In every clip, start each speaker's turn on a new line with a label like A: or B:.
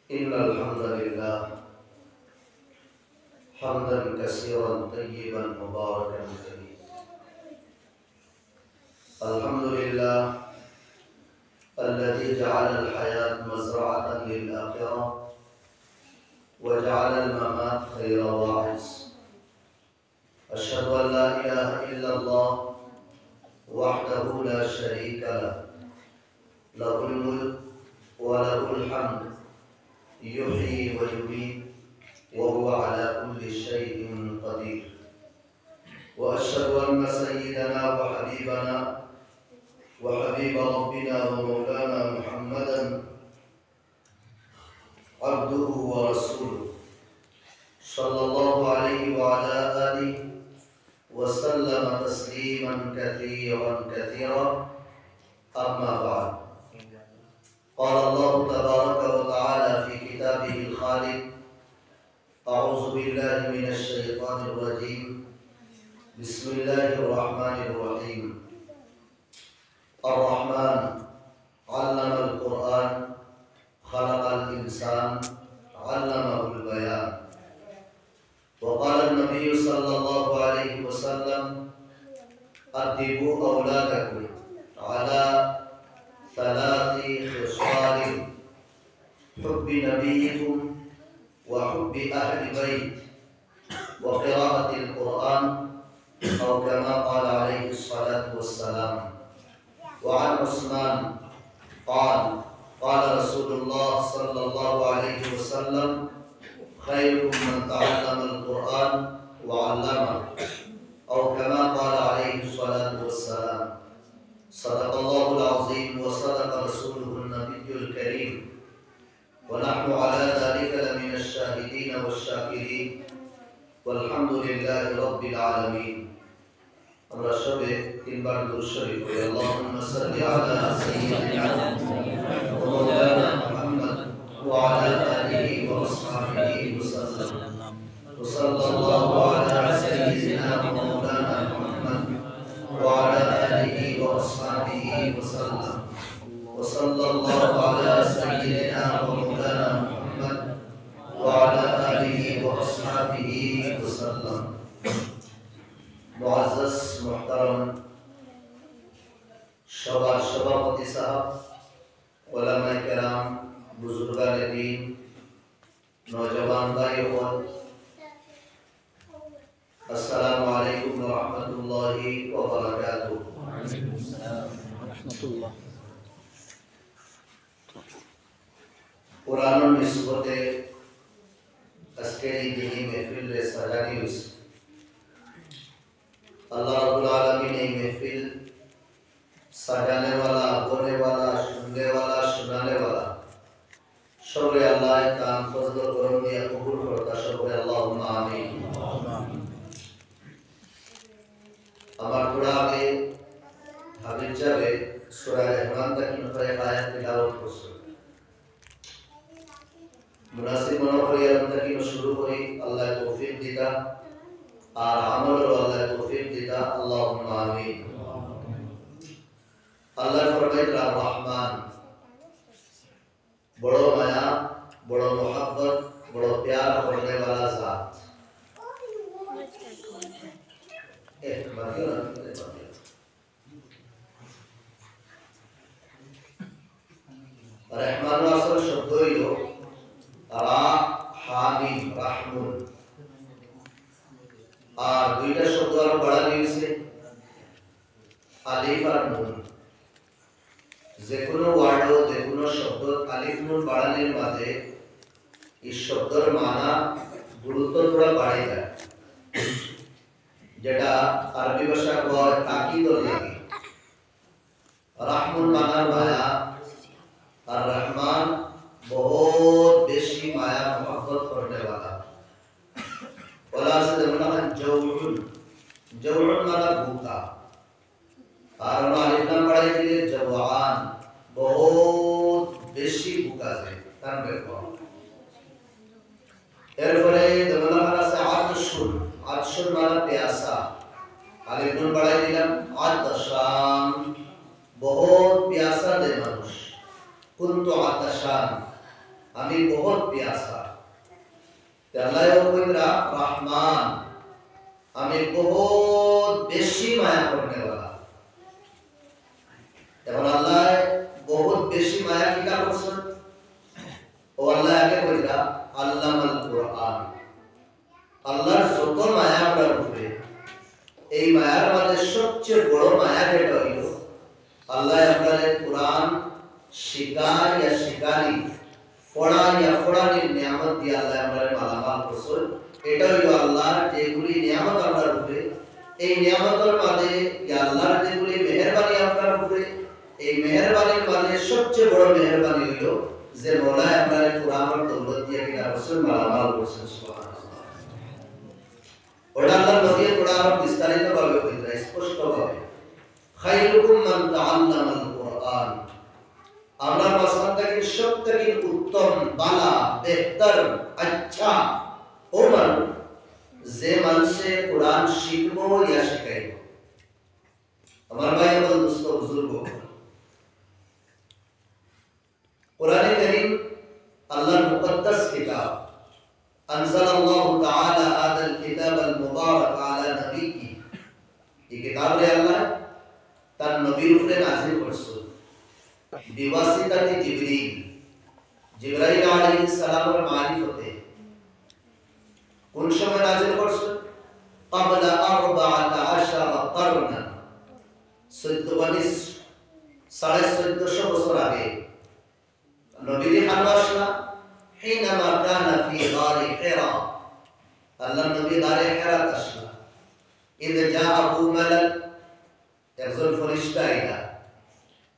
A: إن الحمد لله حمدا كثيرا طيبا مباركا فيه. الحمد لله الذي جعل الحياة مزرعة للآخرة وجعل الممات خير واعظ. أشهد أن لا إله إلا الله وحده لا شريك له، له الملك وله الحمد، يحيي ويميت وهو على كل شيء قدير. وأشهد أن سيدنا وحبيبنا وحبيب ربنا ومولانا محمدا عبده ورسوله صلى الله عليه وعلى آله وسلم تسليما كثيرا أما بعد. قال الله تبارك وتعالى في كتابه الخالد: أعوذ بالله من الشيطان الرجيم، بسم الله الرحمن الرحيم. الرحمن علم القرآن خلق الإنسان علمه البيان. وقال النبي صلى الله عليه وسلم: أدبوا أولادكم على 3 خصال: حب نبيكم وحب أهل بيت وقراءة القرآن، أو كما قال عليه الصلاة والسلام. وعن عثمان قال: قال رسول الله صلى الله عليه وسلم: خيركم من تعلم القرآن وعلمه، أو كما قال عليه الصلاة والسلام. صدق الله العظيم وصدق رسوله النبي الكريم، ونحن على ذلك لمن الشاهدين والشاكرين، والحمد لله رب العالمين. আমরা সবে 3 বার দুরূদ শরীফ পড়ি। আল্লাহুম্মা সাল্লি আলা সাইয়্যিদিনা মাওলানা মুহাম্মদ ওয়া আলা আলিহি ওয়া আসহাবিহি ওয়া সাল্লাম। ওয়া সাল্লাল্লাহু আলা সাইয়্যিদিনা মাওলানা মুহাম্মদ ওয়া আলা আলিহি ওয়া আসহাবিহি ওয়া সাল্লাম। ওয়া সাল্লাল্লাহু আলা সাইয়্যিদিনা মাওলানা মুহাম্মদ ওয়া আলা আলিহি ওয়া আসহাবিহি ওয়া সাল্লাম। মুআজ্জাজ মুহতারাম সবার সভাপতি সাহেব, উলামায়ে কেরাম, বুজুর্গানে দ্বীন, নওজওয়ান ভাই ও আসসালামু আলাইকুম ওয়া রাহমাতুল্লাহি ওয়া বারাকাতুহু। ওয়া আলাইকুম আসসালাম ওয়া রাহমাতুল্লাহ। কোরআনের নিসবতে আজকের এই দিনী মাহফিলে সাজানি হয়েছে। अल्लाह रब्बुल आलमीन ने महफिल सजाने वाला, बोलने वाला, सुनने वाला, सुनाने वाला सबरे अल्लाह काम फजल करम दिया कबूल करता सबरे अल्लाहुम्मा आमीन। আমার পড়া আগে হাবিব যাবে সূরা রহমান থেকে নফরে আয়াত তিলাওয়াত করছে। মুনাসিব মনে করি আর থেকে শুরু করি। আল্লাহ তৌফিক দিতা আর আমল আল্লাহ তৌফিক দিতা, আল্লাহুম্মা আমিন। আল্লাহ ফরমাইত আর রহমান, বড় মায়া, বড় মোহাব্বত, বড় प्यार करने वाला जात। रहमान আসল শব্দ হইল রাহমিন, রাহমুন। আর দুইটা শব্দ আরো বাড়ানো হয়েছে আলিফ আর নুন। যে কোনো ওয়ার্ড, যে কোনো শব্দ আলিফ নুন বাড়ানোর মাঝে এই শব্দের মানা গুরুত্ব থোড়া বাড়ে যায়, যেটা আরবি ভাষা কয় তাকিদর লাগে। রাহমুন মানার মায়া, আর রহমান বহুত বেশি মায়া মোহাব্বত করনে वाला। ওলা সে মানে জওউন, জওউন মানে ভুকা। আর আলিফ নাম বাড়াই দিলে জওয়ান, বহুত বেশি ভুকা যায় তার বের। এরপরে দমনা মানে আছে আতশুন, আতশুন মানে পিয়াসা। আলিফ নুন বাড়াই দিলাম আতশান, বহুত পিয়াসা দেয় মানুষ। কুনতু আতাশান, আমি বহুত পিয়াসা তে আল্লাহ কইরা রহমান আমি বহুত বেশি মায়া করনে वाला এবং আল্লাহ বহুত বেশি মায়া কিটা করছেন ও আল্লাহ আগে কইরা আল্লামাল কুরআন আল্লাহর যত মায়া আপনার উপরে এই মায়ার মধ্যে সবচেয়ে বড় মায়া যেটা হইল আল্লাহ আপনার কুরআন শিখায় ইয়া শিখানি পড়া ইয়া পড়ানির নিয়ামত দিয়ে আল্লাহ আপনার মালামাল করছেন এটা হইল আল্লাহর যেগুলি নিয়ামত আপনার উপরে এই নিয়ামতের মধ্যে ইয়া আল্লাহর যেগুলি মেহেরবানি আপনার উপরে এই মেহেরবানির মধ্যে সবচেয়ে বড় মেহেরবানি হইল যে মওলা আপনার কুরআনের দৌলত দিয়ে কিনা রাসূল মালামাল করছেন সুবহানাল্লাহ ওটা আল্লাহর নবী কুরআন বিস্তারিত ভাবে কইরা স্পষ্ট ভাবে খায়রুকুম মান তাআল্লামাল কুরআন আল্লাহর মাসলাকে সবথেকে উত্তম বালা বেহতর আচ্ছা ও মানুষ যে মানুষে কুরআন শিখবো ইয়া শিখাইবো আমার ভাই এবং দোস্ত বুজুর্গ কুরআনে কারীম আল্লাহর মুকদ্দাস কিতাব আনজালাল্লাহু তাআলা হাদাল কিতাবাল মুবারাক আলা নবিয়্যি এই কিতাব রে আল্লাহ তার নবীর উপরে নাযিল করছেন বিওয়াসিতাতি জিবরাইল আলাইহিস সালামের মারিফতে কোন সময় নাযিল করছেন ক্বাবলা 14 কারনা 1450 বছর আগে নবীর হানওয়াসনা حينما كان في غار حراء الله النبي غار حراء تشلا إذا جاءه ملك يغزل فرشتة إلى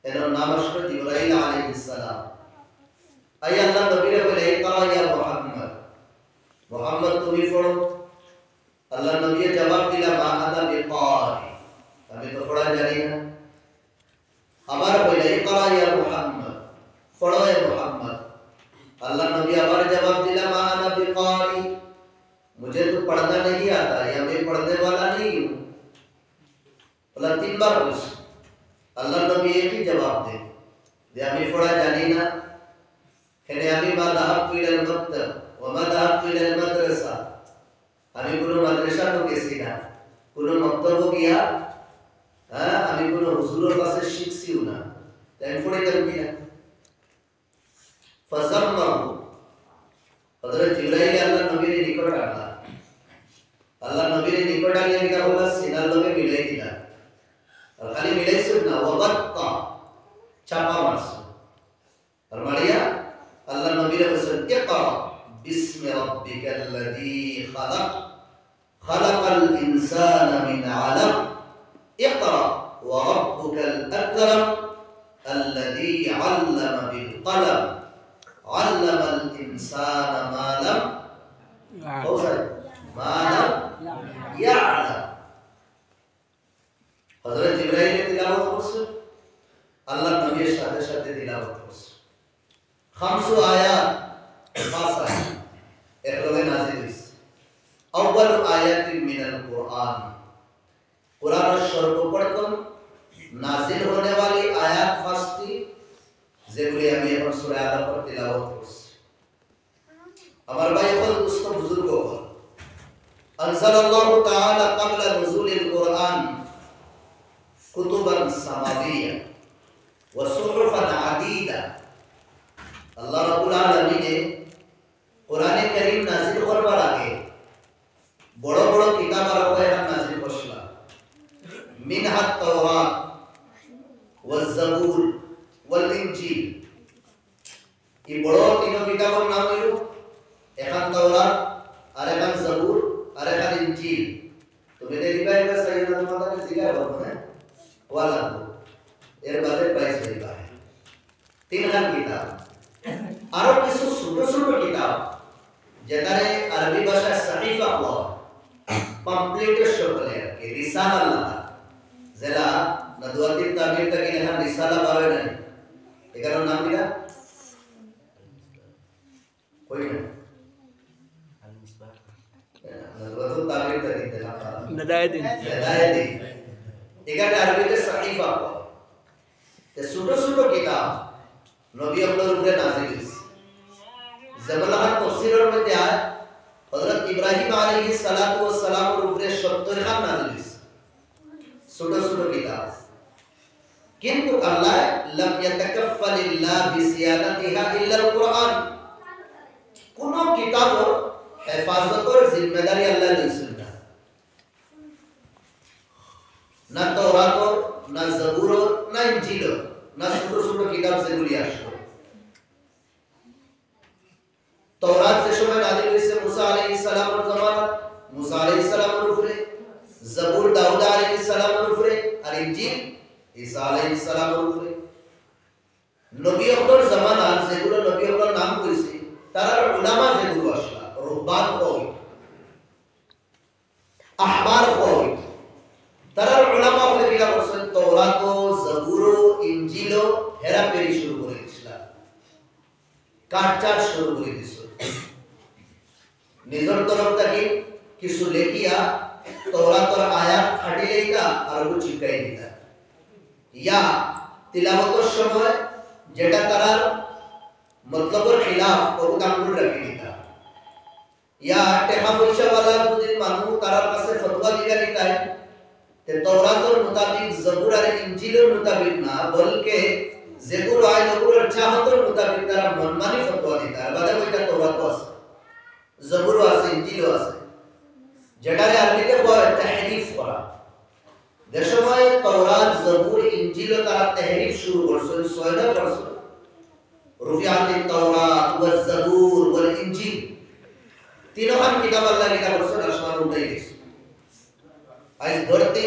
A: إنه نامشك جبرائيل عليه السلام أي الله النبي يقول اقرأ يا محمد محمد তুমি পড়ো আল্লাহ নবী জবাব দিলা মা আনা বিকারি আমি তো পড়া জানি না আবার বলে ইকরা ইয়া মুহাম্মদ পড়ো হে মুহাম্মদ अल्लाह नबी आबार जवाब दिला मा अना बिकारी मुझे तो पढ़ना नहीं आता या मैं पढ़ने वाला नहीं हूँ बोला 3 बार पूछ अल्लाह नबी एक ही जवाब दे আমি পড়া জানি না এখানে আমি মা দাহাবতু ইলাল মাকতাব ওয়া মা দাহাবতু ইলাল মাদ্রাসা আমি কোনো মাদ্রাসা তো গেছি না কোনো মক্তবও গিয়া আমি কোনো হুজুরের কাছে শিখছিও না তাই পড়ে যাবি না फज़म्महु हज़रत जिब्राइल अल्लाह नबी ने निकट आना अल्लाह नबी ने निकट आने के क्या बोला सीना लगे मिलाई दिला और खाली मिलाई सुनना वगत्ता चापा मार्स और मारिया अल्लाह नबी ने बोला इक़रा बिस्मि रब्बिकल लज़ी खलक़ खलक़ल इंसान मिन अलक़ इक़रा व रब्बुकल अकरम الذي علم بالقلم علم الإنسان ما لم يعلم हज़रत जिब्राइल ने तिलावत करছে আল্লাহ নবীর সাথে সাথে তিলাওয়াত করছে 500 আয়াত 5 আয়াত একলগে নাযিল হইছে আউয়াল আয়াতিন মিনাল কুরআন কুরআনের সর্বপ্রথম নাযিল होने वाली आयत 5টি যেগুলি আমি এখন সূরা আল-আরাফ তিলাওয়াত করছি আমার ভাই হল দোস্ত বুজুর্গ হল আনজালাল্লাহু তাআলা ক্বাবলা নুজুলিল কুরআন কুতুবান সামাবিয়্যা ওয়া সুহুফান আদীদা আল্লাহ রাব্বুল আলামিন কোরআনে কারীম নাযিল করবার আগে বড় বড় কিতাব আর কোরআন নাযিল করছিলেন মিনহা তাওরাত ওয়াজ জাবুর ওয়াল ইনজিল এই বড় তিন কিতাবের নাম হলো এখান তাওরাত আর এখান জাবুর আর এখান ইনজিল তুমি দেখবা এটা সাইয়েদা তোমাদের জিগার হবে না ওয়ালা এর বাদে প্রাইস হইবা তিনখান কিতাব আরো কিছু ছোট ছোট কিতাব যেটারে আরবি ভাষায় সাহিফা বলা কমপ্লিটের সকলে কি রিসালাল্লাহ যেটা নদওয়াতির তাবির থেকে এখান রিসালা পাবে না এটার নাম কি না কই না আল মিসবাহ নদওয়াতুল তাবির থেকে দেনা নদায়াদিন এখানে আরবিতে সাহিফা তে ছোট ছোট কিতাব নবী আপনার উপরে নাযিল হইছে জবলাহার তাফসীরের মধ্যে আয় হযরত ইব্রাহিম আলাইহিস সালাতু ওয়াস সালামের উপরে 70 খান নাযিল হইছে ছোট ছোট কিতাব কিন্তু আল্লাহ লাম ইয়াতাকাফফালিল্লাহ বিসিয়ানাতিহা ইল্লা আল কুরআন কোন কিতাব হেফাজতের জিম্মেদারি আল্লাহ লইছেন না তাওরাত না জবুর না ইনজিল না ছোট ছোট কিতাব যেগুলি আসলো তাওরাত যে সময় নাযিল হইছে মুসা আলাইহিস সালামের জামানাত মুসা আলাইহিস সালামের উপরে জবুর দাউদ আলাইহিস সালামের উপরে আর ইনজিল ঈসা আলাইহিস সালামের উপরে নবী আকবর জামানাত যেগুলো নবী আকবর নাম কইছে তারা উলামা যেগুলো আসলা রুহবান কই আহবার কই তারা উলামা বলে কিলা করছেন তাওরাত জবুর ইনজিল হেরাফেরি শুরু করে দিছিল কাটচাট শুরু করে দিছিল নিজের তরফ থেকে কিছু লেখিয়া তাওরাতের আয়াত খাটিলেইতা আর কিছু চিকাই দিতা ইয়া তিলাওয়াতের সময় যেটা তারার মতলবের খিলাফ ওটা আঙ্গুল রাখি দিতা ইয়া টাকা পয়সা वाला যদি মানুষ তার কাছে ফতোয়া দিগা দিতাই তে তাওরাতের মোতাবেক জবুর আর ইনজিলের মোতাবেক না বলকে যেগুলো আইন ওগুলোর চাহতের মোতাবেক তারা মনমানি ফতোয়া দিতা বাদে ওইটা তাওরাত আছে জবুর আছে ইনজিল আছে যেটারে আরবিতে কয় তাহরিফ করা যে সময় তাওরাত জবুর ইনজিল তারা তাহরিফ শুরু করছে সয়দা করছে রুফিয়াতিত তাওরাত ওয়াজ জবুর ওয়াল ইনজিল তিনখান কিতাব আল্লাহ কিতাব করছে আসমান উঠাই দিয়েছে আজ ধরতে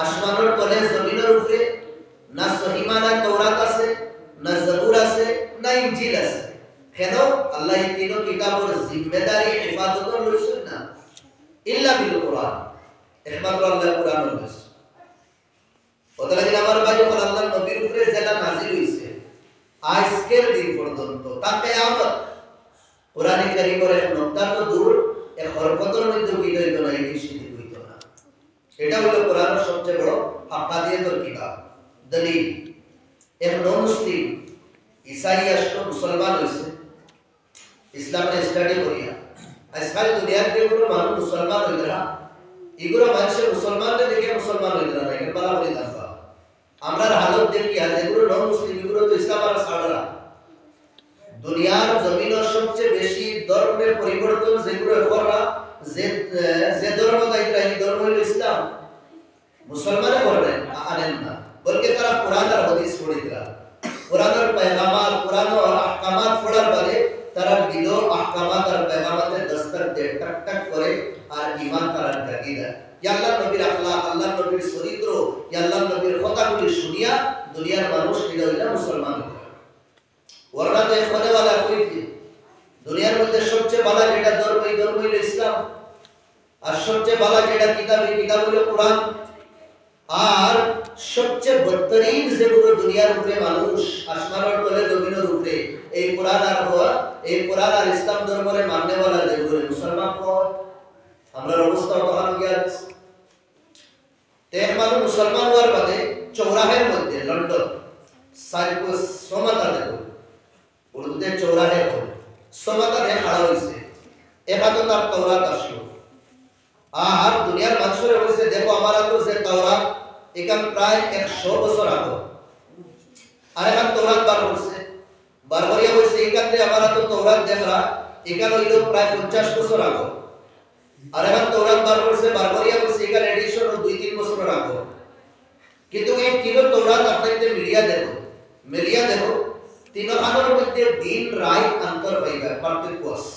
A: আসমানের তলে জমিনের উপরে না সহিমানা তাওরাত আছে না জবুর আছে না ইনজিল আছে কেন আল্লাহ এই তিন কিতাবের জিম্মেদারি হিফাজত লইছেন না ইল্লা বিল কুরআন একমাত্র আল্লাহ কুরআন লইছে ওদের দিন আমার ভাই যখন আল্লাহ নবীর উপরে যেটা নাযিল হইছে আজকের দিন পর্যন্ত তা কিয়ামত কোরআনে কারীমের এক নকতা তো দূর এক হরকতের মধ্যে কি হইত না এই নিশ্চিত হইত না এটা হলো কোরআনের সবচেয়ে বড় হাক্কানিয়তের কিতাব দলিল এক নন মুসলিম ঈসাই আসলো মুসলমান হইছে ইসলামের স্টাডি করিয়া আজকাল দুনিয়ার যে কোনো মানুষ মুসলমান হইল না এগুলো মানুষের মুসলমানদের দেখে মুসলমান হইল না এগুলো বলা বলি দাঁড়া আমরা হালত দেখি আর যেগুলো নন মুসলিম এগুলো তো ইসলাম আর ছাড়া দুনিয়ার জমিনের সবচেয়ে বেশি ধর্মের পরিবর্তন যেগুলো করা যে ধর্ম দায়িত্ব এই ধর্ম হইল ইসলাম মুসলমানে করবেন আনেন না বলকে তারা কোরআন আর হাদিস পড়িতরা কোরআনের পয়গামাত কোরআনের আহকামাত পড়ার পরে তারা দিল আহকামাত আর পয়গামাতের দস্তক দে টক টক করে আর ঈমান তারা জাগি দেয় ইয়া আল্লাহর নবীর আখলাক আল্লাহর নবীর চরিত্র ইয়া আল্লাহর নবীর কথাগুলি শুনিয়া দুনিয়ার মানুষ হইল মুসলমান হইল ওরা তো এখানে वाला কই কি দুনিয়ার মধ্যে সবচেয়ে ভালো যেটা ধর্ম এই ধর্ম হইল ইসলাম আর সবচেয়ে ভালো যেটা কিতাব এই কিতাব হইল কোরআন আর সবচেয়ে বদতরিন যেগুলো দুনিয়ার উপরে মানুষ আসমানের তলে জমিনের উপরে এই কোরআন আর ইসলাম ধর্মের মাননেওয়ালা যেগুলো মুসলমান হয় আমরা অবস্থা তখন কি আছে তের মানুষ মুসলমান হওয়ার বাদে চৌরাহের মধ্যে লন্ডন সাইকোস সমাতা দেখো উর্দুতে চৌরাহে হয় সমাতা দেখে খাড়া হইছে একাতো তার তাওরাত আসলো আর দুনিয়ার মানুষের বলছে দেখো আমারা তো যে তাওরাত এখান প্রায় 100 বছর আগে আর এখন তাওরাত বার হচ্ছে বারবারিয়া বলছে এখানে আমারা তো তাওরাত দেখা এখানে হইল প্রায় 50 বছর আগে আর এখন তাওরাত বার হচ্ছে বারবারিয়া বলছে এখানে এডিশন 2-3 বছর আগে কিন্তু এই তিন তাওরাত আপনাদের মিলিয়া দেখো তিন খানের মধ্যে দিন রাত অন্তর পাইবা পার্থক্য আছে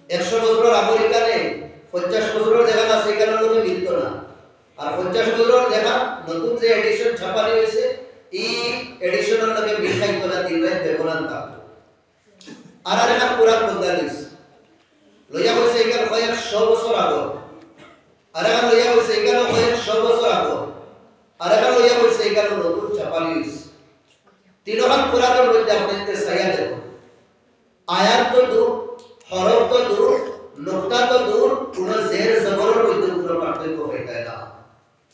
A: 100 বছর আগে এখানে 50 বছরের দেখা না সেখানে লোকে মিলত না আর 50 বছরের দেখা নতুন যে এডিশন ছাপানি হয়েছে এই এডিশনের লোকে মিল খাইতো না দিন রাত দেখো না তা আর এখন পুরা বদলালিস লইয়া বলছে এখানে কয়েক 100 বছর আগে আর এখন লইয়া বলছে এখানে কয়েক 100 বছর আগে আর এখন লইয়া বলছে এখানে নতুন ছাপানি হয়েছে তিনখান কোরআনের মধ্যে আপনাদের সাইয়া দেখো আয়াত তো দূর হরফ তো দূর নুকতা তো দূর কোন জের জবরের মধ্যে কোনো পার্থক্য হইতে না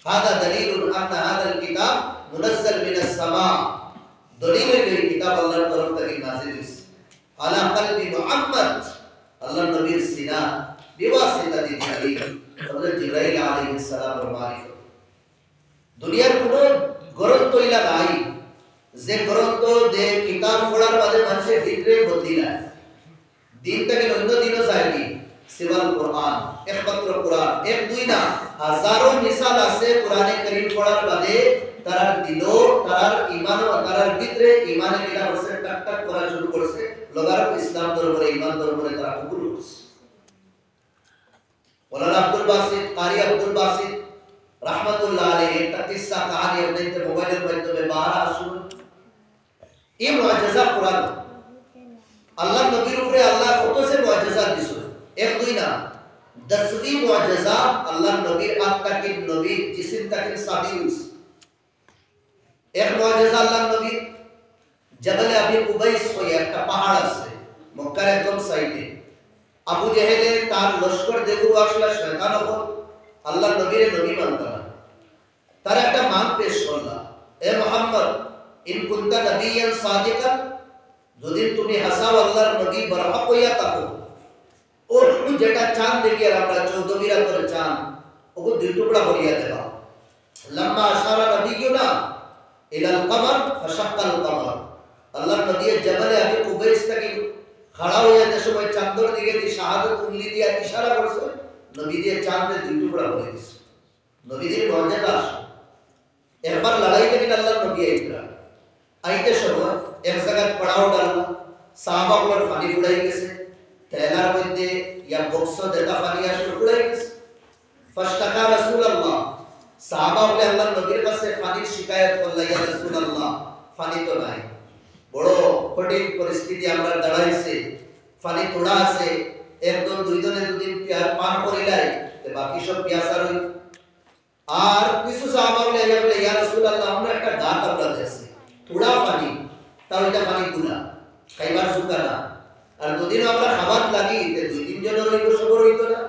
A: হাদা দলিলুন আন্না হাদাল কিতাব মুনাজ্জাল মিনাস সামা দলিল এই কিতাব আল্লাহর তরফ থেকে নাযিল হইছে আলা কলবি মুহাম্মদ, আল্লাহ নবীর সিনা বিওয়াসিতাতি জিবরিল, হযরত জিবরাইল আলাইহিস সালামের মারিফত। দুনিয়ার কোন গ্রন্থ ইলা নাই যে গ্রন্থ যে কিতাব পড়ার বাদে মানুষের ভিতরে বদলি না, দিন থেকে অন্য দিনও যায়নি সিওয়াল কোরআন, একমাত্র কোরআন। এক দুই না, হাজারো মিসাল আছে কোরআনে কারীম পড়ার বাদে তারার দিল, তারার ঈমান ও তারার ভিতরে ঈমানে কিনা করছে, টাক টাক করা শুরু করছে, লোগার ইসলাম দরবারে ঈমান দরবারে তারা কবুল করছে। মাওলানা আব্দুল বাসিত, কারি আব্দুল বাসিত রাহমাতুল্লাহ আলাইহি একটা কিসসা কাহিনী আপনাদের মোবাইলের মাধ্যমে বাহার আসুন। এই মুআজিজা কোরআন আল্লাহ নবীর উপরে আল্লাহ কত সে মুআজিজা দিয়েছে, এক দুই না, 10টি মুআজিজা আল্লাহ নবীর আত্মাকে নবী জিসিম তাকে সাবিউস। এক মুআজিজা আল্লাহ নবী জবলে আবি কুবাইস হয়ে একটা পাহাড় আছে মক্কার একদম সাইডে, আবু জেহেলে তার লস্কর দেখুর আসলা শয়তান হল আল্লাহ নবীর নবী মানতা না, তার একটা মান পেশ করলা, এ মুহাম্মদ ইন কুনতা নবিয়ান সাদিকান, যদি তুমি হাসাও আল্লাহর নবী বরহক হইয়া থাকো, ও যেটা চাঁদ দেখি আর আমরা 14 রাতের চাঁদ ওকে দুই টুকরা করিয়া দেবা। লম্মা আশারা নবিয়ুনা ইলাল কমর ফাশাক্কাল কমর, আল্লাহর নবী জবলে আবি কুবাইস থেকে খাড়া হইয়া যে সময় চাঁদের দিকে দি শাহাদাত উংলি দিয়া ইশারা করছে, নবী দিয়ে চাঁদে দুই টুকরা করে দিয়েছে। নবীদের মুআজিজা একবার লড়াই থেকে আল্লাহর নবী আইতে সময় এক জায়গায় পড়াও ডাললা, সাহাবাগুলোর পানি ফুড়াই গেছে, তেলার মধ্যে ইয়া বক্স দেতা পানি আসলে ফুড়াই গেছে। ফাশতাকা রাসূলুল্লাহ, সাহাবাগুলো আল্লাহর নবীর কাছে পানির শিকায়ত করলা, ইয়া রাসূলুল্লাহ পানি তো নাই, বড় কঠিন পরিস্থিতি আমরা দাঁড়াইছে, পানি তোড়া আছে, একজন দুইজনে দুদিন পান করিলাই বাকি সব পিয়াসা রই। আর কিছু সাহাবাগুলো ইয়া বলে, ইয়া রাসূলুল্লাহ আমরা একটা গাত আমরা দেখছি তোড়া পানি, তাও এটা পানি গুলা খাইবার সুকা না, আর দুদিন আমরা খাবার লাগি তে দুই তিন জন রইব সবর হইতো না।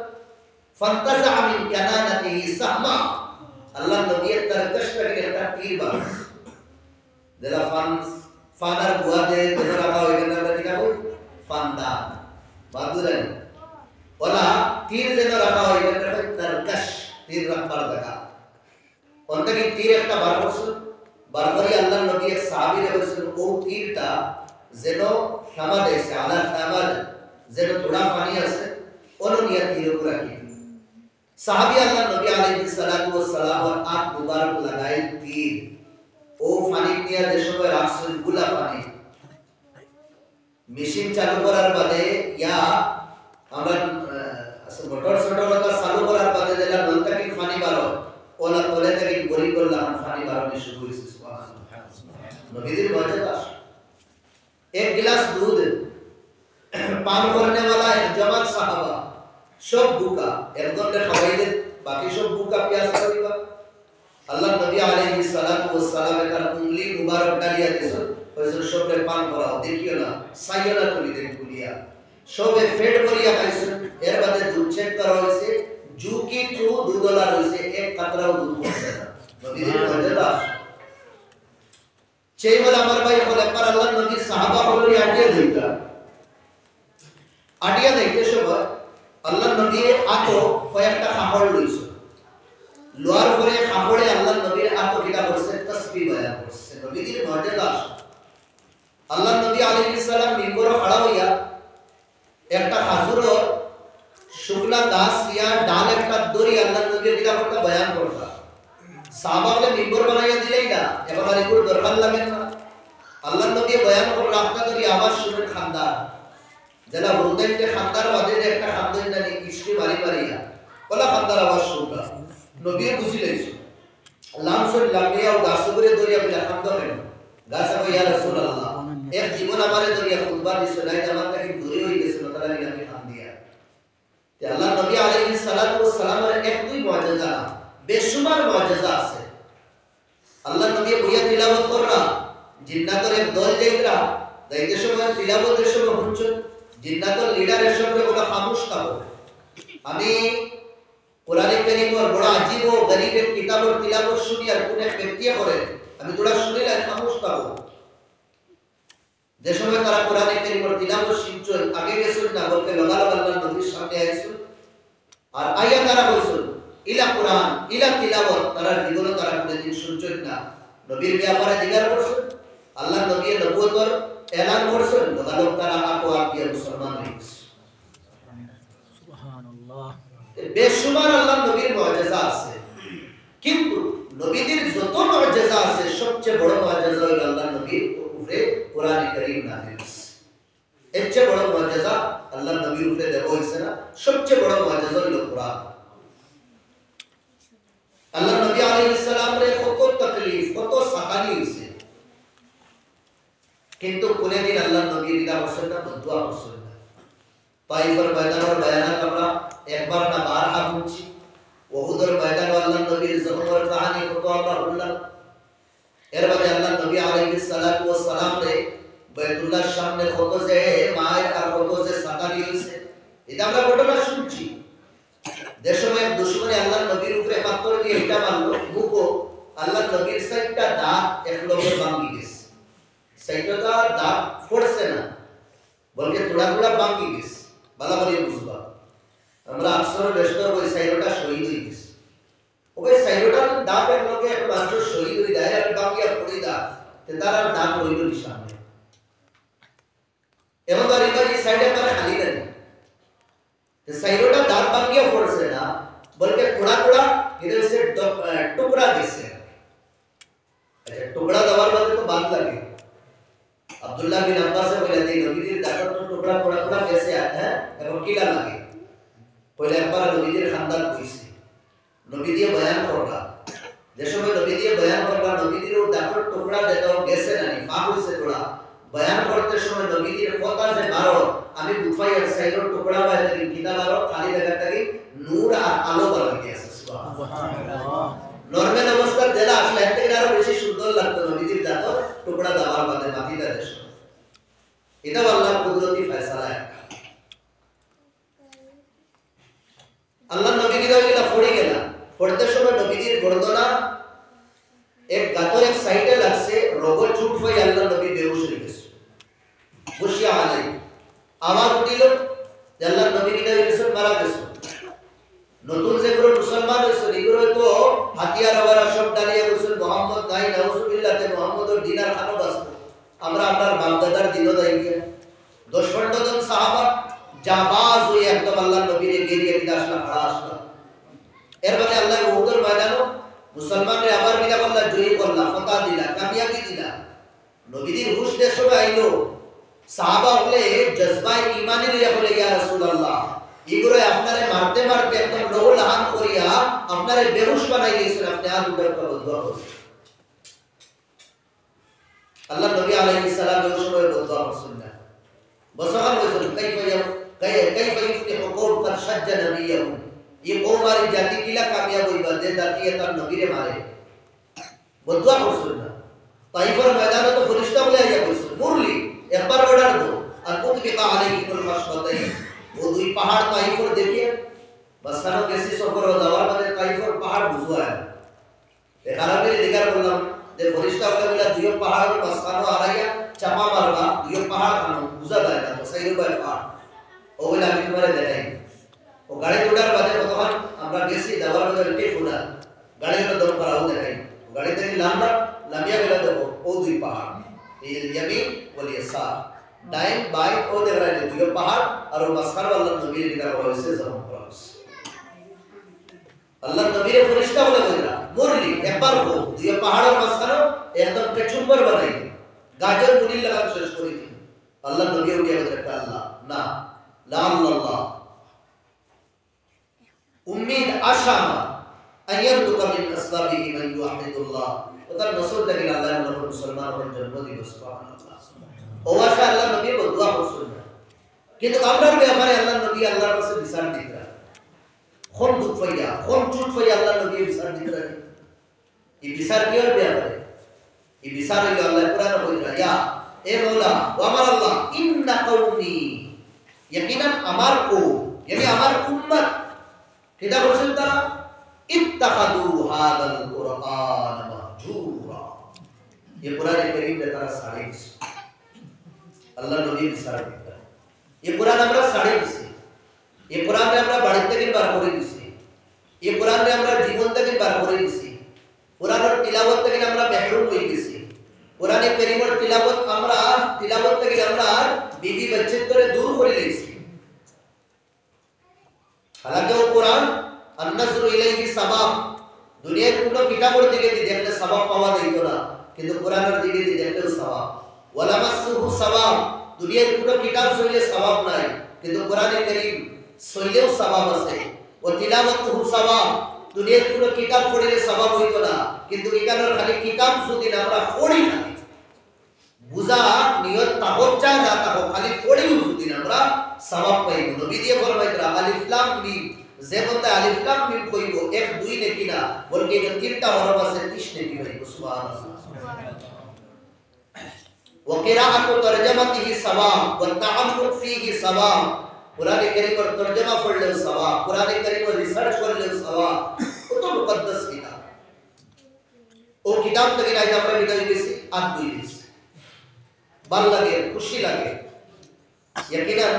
A: ফান্তাজা মিন কানানাতিহি সাহমা, আল্লাহ নবী তার কষ্টকে একটা তীর বানাস দেলা, ফানার বুয়াতে ধরে রাখা হইবে না, আমরা কিনা বল ফান্দা বাদুরেন ওলা তীর যেন রাখা হইবে না, তার কশ তীর রাখার জায়গা অন্তকে তীর একটা বার করছে, বারবারই আল্লাহ নবী এক সাহাবীরে বলেছেন ও তীরটা যেন সামাদ আছে, আলা সামাদ যেন থোড়া পানি আছে ওনো নিয়া তীর উপর রাখি। সাহাবী আল্লাহ নবী আলাইহিস সালাতু ওয়াস সালাম আট মুবারক লাগাই তীর ও পানি নিয়া যে সময় রাখছেন গুলা পানি, মেশিন চালু করার বাদে ইয়া আমরা মোটর সোটরটা চালু করার বাদে যেটা নলটাকে পানি বারো ওলা তোলে থেকে গরি করলাম পানি বারোনি শুরু হয়েছে। নবীদের মুআজিজা, एक गिलास दूध पान करने वाला एक जवान साहबा सब भूखा, एक दो ने खवाई दे बाकी सब भूखा प्यास करीबा। अल्लाह नबी अलैहि सलातु व सलाम कर उंगली मुबारक डालिया देसो ওইসব সবে পান করাও, দেখিও না সাইয়না তুমি দেখ কুলিয়া সবে ফেট করিয়া খাইছো, এর বাদে দুধ চেক করা হইছে, জু কি টু $2 হইছে, এক কাতরাও দুধ হইছে না। নবীদের মুআজিজা সেই বলে আমার ভাই বলে একবার আল্লাহ নবী সাহাবা হলো আটিয়া দেখতে সময় আল্লাহ নবী আতো কয়েকটা খাবড় লইছে, লোয়ার পরে খাবড়ে আল্লাহ নবীর আতো কিটা করছে তাসবিহ বয়ান করছে। নবীদের মুআজিজা, আল্লাহ নবী আলাইহিস সালাম মিম্বর খড়া হইয়া একটা খাজুর শুকনা গাছ ইয়া ডাল একটা দড়ি আল্লাহ নবী কিটা করতে বয়ান করতা, সাহাবাকে মিম্বর বানাইয়া দিলেই না, এবার এগুলো দরকার লাগে না। আল্লাহ নবী বয়ান করে রাখতা করি আওয়াজ শুনে খান্দার যেটা বলতেন যে খান্দার বাদে যে একটা খান্দার না নি ইশকে বাড়ি বাড়িয়া বলা খান্দার আওয়াজ শুনতা, নবী বুঝি লইছে লামসুল লামিয়া ও গাছগুরে দরিয়া বিলা খান্দা কেন গাছ কই ইয়া রাসূলুল্লাহ এক জীবন আমারে দরিয়া খুতবা দি শোনাই আমার থেকে দূরে হই গেছে তারা আমি খান দিয়া। তে আল্লাহ নবী আলাইহিস সালাতু ওয়াস সালামের এক দুই মুআজিজা বেশুমার মুআজিজা আছে। আল্লাহ নবী বইয়া তিলাওয়াত কররা, জিন্নাতের এক দল যাইতরা, যাইতে সময় তিলাওয়াতের সময় হুঁচন জিন্নাতের লিডারের সঙ্গে বলা খামোশ থাকো, আমি কোরআনে কারীমের বড় আজীব ও গরীবের কিতাবের তিলাওয়াত শুনি আর কোন এক ব্যক্তি করে আমি তোরা শুনিলে খামোশ থাকো। যে সময় তারা কোরআনে কারীমের তিলাওয়াত শিখছে আগে গেছিল না বলতে লাগালো আল্লাহর নবীর সামনে আইছিল আর আইয়া তারা কইছিল ইলা কোরআন ইলা তিলাওয়াত তারা জীবনে তারা কোনদিন শুনছেন না নবীর ব্যাপারে জিজ্ঞাসা করছে আল্লাহ নবী নবুয়তর এলান করছেন লাগালো তারা আপো আপিয়া মুসলমান হইছে সুবহানাল্লাহ বেশুমার আল্লাহ নবীর মুআজিজা আছে কিন্তু নবীদের যত মুআজিজা আছে সবচেয়ে বড় মুআজিজা হলো আল্লাহ নবীর উপরে কোরআনে কারীম নাযিল হইছে এর চেয়ে বড় মুআজিজা আল্লাহ নবীর উপরে দেওয়া হইছে না সবচেয়ে বড় মুআজিজা হলো কোরআন আল্লাহ নবী আলাইহিস সালাম রে কত তাকলিফ কত সাকানি হইছে কিন্তু কোনদিন আল্লাহ নবী রিদা করছেন না বদুয়া করছেন না তাইফের ময়দানের বায়ানাত আমরা একবার না বারবার শুনছি ওহুদের ময়দানে আল্লাহ নবীর জখমের কাহিনী কত আমরা শুনলাম এর বাদে আল্লাহ নবী আলাইহিস সালাতু ওয়াস সালাম রে বাইতুল্লাহর সামনে কত যে মায়ের আর কত যে সাকানি হইছে এটা আমরা ঘটনা শুনছি যে সময় দুশমনে আল্লাহ নবীর উপরে পাথর দিয়ে এটা মারলো মুকো আল্লাহ নবীর সাইডটা দাঁত এক লোকের ভাঙি গেছে সাইডটা দাঁত ফোড়ছে না বলকে থোড়া থোড়া ভাঙি গেছে ভালো করে বুঝবা আমরা আকসর বেশতর ওই সাইডটা শহীদ হয়ে গেছে ওই সাইডটা দাঁত এক লোকে এক মানুষ শহীদ হয়ে যায় আর ভাঙিয়া পড়ে দা তে তার আর দাঁত রইল নি সামনে এবং তার এই সাইডে তার খালি নেই সাইডটা দাঁত ভাঙিয়া পড়ছে না বলকে থোড়া থোড়া इधर से टुकड़ा दिसे अच्छा टुकड़ा दवार बात तो बात लगे अब्दुल्ला बिन अब्बास से बोले थे नबी जी दाकर तो टुकड़ा थोड़ा थोड़ा कैसे आता है এবং কিলা লাগে পরে একবার নবীদের খানদান কইছে নবী দিয়ে বয়ান করবা যে সময় নবী দিয়ে বয়ান করবা নবীদের ও দাकर টুকড়া দেও গেছে না পা হইছে থোড়া বয়ান করতে সময় নবীদের কথা যে বারো আমি বুফাই আর সাইডের টুকড়া বাইরে কিনা বারো খালি জায়গাটাকে নূর আর আলো বাড়াই দিয়েছে সুবহানাল্লাহ নরমাল অবস্থার জেলা আসলে এর থেকে আরো বেশি সুন্দর লাগতো নবীদের দাঁত টুকরা দেওয়ার বাদে বাকিটা দেশ এটা আল্লাহর কুদরতি ফয়সালা আল্লাহ নবী কিরা এগুলা পড়ে গেল পড়তে সময় নবীদের গর্দনা এক গাতর এক সাইডে লাগছে রোগ চুট হয়ে আল্লাহ নবী বেহুশ হয়ে গেছে বসিয়া আলাই আওয়াজ উঠিল যে আল্লাহ নবী কিরা গেছে মারা গেছে নতুন যেগুলো মুসলমান হয়েছে এগুলো তো হাতিয়ার আওয়ারা সব দাঁড়িয়ে বলছেন মোহাম্মদ নাই নাউজুবিল্লাহ তে মোহাম্মদের দিনার খানো বাসত আমরা আপনার বাপদাদার দিনও দাই গিয়ে 10-12 জন সাহাবা জাবাজ হয়ে একদম আল্লাহর নবীর গিরিয়ে দিতে আসলা খড়া আসলা এর বাদে আল্লাহ উহুদের ময়দানে মুসলমানরে আবার বিদা আল্লাহ জয়ী করলা ফতা দিলা কামিয়াবি দিলা নবীর হুশ দেশে আইলো সাহাবা হলে জজবায়ে ঈমানি লিয়া বলে ইয়া রাসূলুল্লাহ এগুলো আপনারে মারতে মারতে একদম রোল হান করিয়া আপনারে বেহুশ বানাই দিয়েছেন আপনি আর উদ্ধার করতে দোয়া আল্লাহ নবী আলাইহিস সালাম ওই সময় দোয়া করছেন না বসমান বলেছেন কাইফা ইফতিহু কওম কাদ শাজ্জা নবিয়্যাহু এই কওমারি জাতি কিলা কামিয়াব হইবা যে জাতি তার নবীরে মারে দোয়া করছেন না তাইফের ময়দানে তো ফেরেশতা বলে আইয়া কইছে মুরলি একবার অর্ডার দাও আর কুতবিকা আলাইহিকুল মাসবাতাইন वो दुई पहाड़ ताइफर देखिए बसखानो कैसी सफर हो दवार बादे ताइफर पहाड़ बुझवा है देखाला मेरे दिगार बोललाम যে ফরিস্তা বলে বলে দুই পাহাড় বসখানো আরাইয়া চাপা মারবা দুই পাহাড় খানো বুঝা যায় না তো সেই রূপে পাহাড় ও বলে আমি তোমারে দেখাই ও গাড়ি উড়ার বাদে তখন আমরা গেছি দওয়ার বাদে রেটে ফুলা গাড়িটা দম করাও দেখাই গাড়ি থেকে লামিয়া বেলা দেখো ও দুই পাহাড় এই ইয়ামিন ওয়াল ইয়াসার ডাইন বাই ও দেখাই দুই পাহাড় আর ও বসখানো আল্লাহ নবীর দিদার হয়েছে জমা করা হয়েছে আল্লাহ নবীর ফেরেশতা বলে বলরা মুরলি একবার হো দুই পাহাড়ের মাঝখানে একদম পেছুম্বর বানাই গাজর মুনিল লাগা শেষ করে দিন আল্লাহ নবী উঠে বলে আল্লাহ না লা আল্লাহ উম্মিদ আশামা আইয়ারতুকা মিন আসলাবিহি মান ইউহিদুল্লাহ ওটা নসর থেকে আল্লাহ নবী মুসলমান হওয়ার জন্য দিবস সুবহানাল্লাহ ও আশা আল্লাহ নবী দোয়া করছেন কিন্তু আমরার ব্যাপারে আল্লাহ নবী আল্লাহর কাছে বিচার দিতে কোন দুঃখ পাইয়া কোন চুট পাইয়া আল্লাহ নবী বিচার দিতে রাখে এই বিচার কি হবে ব্যাপারে এই বিচার হইলো আল্লাহ কোরআনে বলরা ইয়া এ মাওলা ওয়া আমার আল্লাহ ইন্না কওমি ইয়াকিনান আমার কওম yani আমার উম্মত কিটা বলছেন তারা ইত্তাখাদু হাদাল কুরআন মাহজুরা এই কোরআনে কারীম তারা সাড়ে আল্লাহ নবী বিচার দিলেন এই কোরআন আমরা ছাড়ি দিছি এই কোরআনে আমরা বাড়ি থেকে বার করে দিছি এই কোরআনে আমরা জীবন থেকে বার করে দিছি কোরআনের তিলাওয়াত থেকে আমরা মেহরুম হয়ে গেছি কোরআনে কারীমের তিলাওয়াত থেকে আমরা বিবি বাচ্চা করে দূর করে দিয়েছি হালাকে ও কোরআন আন-নাজরু ইলাইহি সাবাব দুনিয়ার কোনো কিতাবের দিকে দেখলে সওয়াব পাওয়া যাইতো না কিন্তু কোরআনের দিকে দেখলেও সওয়াব ওয়ালা মাসুহু সওয়াব দুনিয়ার কোনো কিতাব সইলে সওয়াব নাই কিন্তু কোরআনে কারীম সইলেও সওয়াব আছে ও তিলাওয়াতুহু সওয়াব দুনিয়ার কোনো কিতাব পড়লে সওয়াব হইতো না কিন্তু এখানের খালি কিতাব যদি আমরা পড়ি না বুঝা নিয়ত তাহজ্জা না তাহ খালি পড়িও যদি আমরা সওয়াব পাইব নবী দিয়ে ফরমাইতরা আলিফ লাম মিম যে বলতে আলিফ লাম মিম কইব এক দুই নেকি না বলকে এটা তিনটা হরফ আছে 30 নেকি পাইব সুবহানাল্লাহ ওয়া কিরাআতু তরজমাতিহি সওয়াব ওয়া তাআম্মুক ফীহি সওয়াব কুরআনে কারীমের তরজমা পড়লেও সওয়াব কুরআনে কারীমের রিসার্চ করলেও সওয়াব কত মুকদ্দাস কিতাব ও কিতাব থেকে নাই আমরা বিদায় দিছি আর দুই দিছি ভাল লাগে খুশি লাগে यकीनन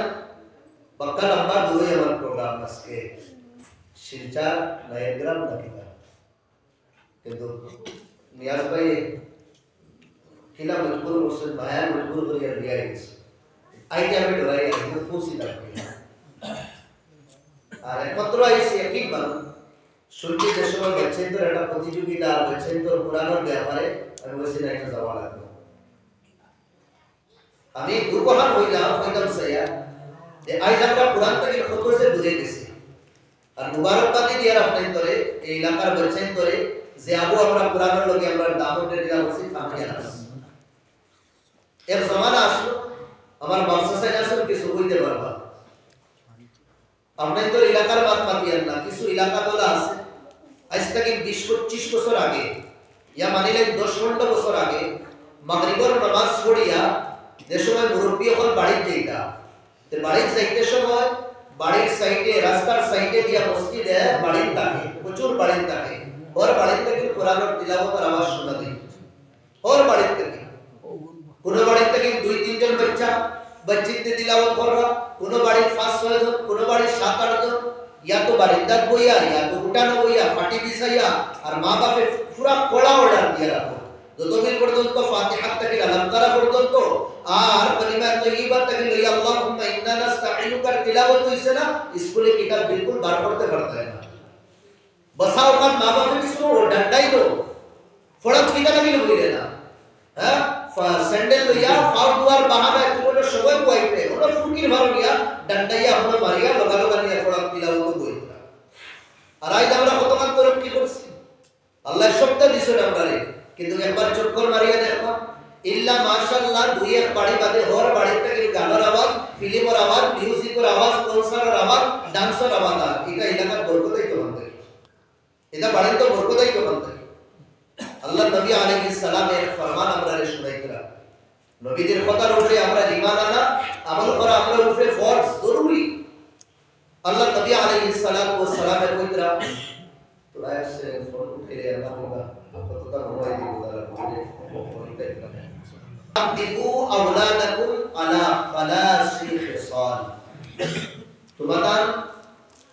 A: पक्का लंबा दूर है हमारा प्रोग्राम इसके शिलचर नायग्राम लगेगा কিন্তু নিয়াজ ভাই কিলা মজবুর হোসেন ভাই মজবুর করে লিয়া গেছে আইতে আমি ডরাই আমি ফুসি থাকি আর একমাত্র আইসি একই বার শুনতে যে সময় বাচ্চাদের একটা প্রতিযোগিতা বাচ্চাদের পুরানোর ব্যাপারে আমি বলছি না একটা যাওয়া লাগবে আমি দুর্বহার হইলাম সাইয়া যে আজ আমরা কোরআন থেকে কত সে দূরে গেছি আর মুবারকবাদি দিয়া রাখতেন করে এই এলাকার বাচ্চাদের করে যে আবু আমরা কোরআনের লগে আমরা দামতে দিলা হচ্ছে কামিয়া আছে এর জামানা আসলো আমার বাদশা সাইন আসল কিছু হইতে পারবা আপনাদের এলাকার বাত পাতিয়ান না কিছু এলাকা তোলা আছে আজ থেকে 20-25 বছর আগে ইয়া মানিলেন 10-15 বছর আগে মাগরিবের নামাজ পড়িয়া যে সময় মুরব্বী হল বাড়ির যাইতা তে বাড়ির যাইতে সময় বাড়ির সাইডে রাস্তার সাইডে দিয়া মসজিদে বাড়ির থাকে প্রচুর বাড়ির থাকে ওর বাড়ির থেকে কোরআনের তিলাওয়াতের আওয়াজ শোনা যায় ওর বাড়ির থেকে কোন বাড়ির থেকে 2-3 জন বাচ্চাতে তিলাওয়াত কররা কোন বাড়ির 5-6 জন কোন বাড়ির 7-8 জন ইয়া তো বাড়ির দাঁত বইয়া ইয়া তো উঠানো বইয়া ফাটি বিছাইয়া আর মা বাপে পুরা কোলা অর্ডার দিয়া রাখো যতদিন পর্যন্ত ফাতিহা থেকে আলাম তারা পর্যন্ত আর কালিমা তাইয়্যিবা থেকে লই আল্লাহুম্মা ইন্না নাস্তাঈনুকা তিলাওয়াত হইছে না স্কুলে কিতাব বিলকুল বার করতে পারতে না বসাও কান মা বাপে কিছু ডান্ডাই দো ফড়ক কিটা লাগি লইলে না হ্যাঁ স্যান্ডেল লইয়া ফাউ দুয়ার বাহানা কোন সময় কইতে ওরা ফুকির ভালো নিয়া ডান্ডাইয়া হলো মারিয়া লগা নিয়া ফড়ক তিলাওয়াত কইতা আর আজ আমরা কতক্ষণ তরক্কি করছি আল্লাহ শব্দ দিছেন আমরারে কিন্তু একবার চক্কর মারিয়া দেখো ইল্লা মাশাআল্লাহ দুই এক বাড়ি বাদে হর বাড়ি থেকে গানের আওয়াজ ফিল্মের আওয়াজ মিউজিকের আওয়াজ কনসার্টের আওয়াজ ডান্সের আওয়াজ আর এটা এলাকার বরকতই তো বন্ধ এটা বাড়ির তো বরকতই তো বন্ধ আল্লাহ নবী আলাইহিস সালামের ফরমান আমরারে শুনাইতরা নবীদের কথার উপরে আমরা ঈমান আনা আমল করা আমরা উপরে ফরজ জরুরি আল্লাহ নবী আলাইহিস সালাতু ওয়াস সালামের কইতরা তোরা এসে ফোন উঠে আল্লাহ হোগা কতটা মোবাইল দিয়ে তারা বলে আদিবু আওলাদাকুম আলা ফালাসি খিসাল তোমাদের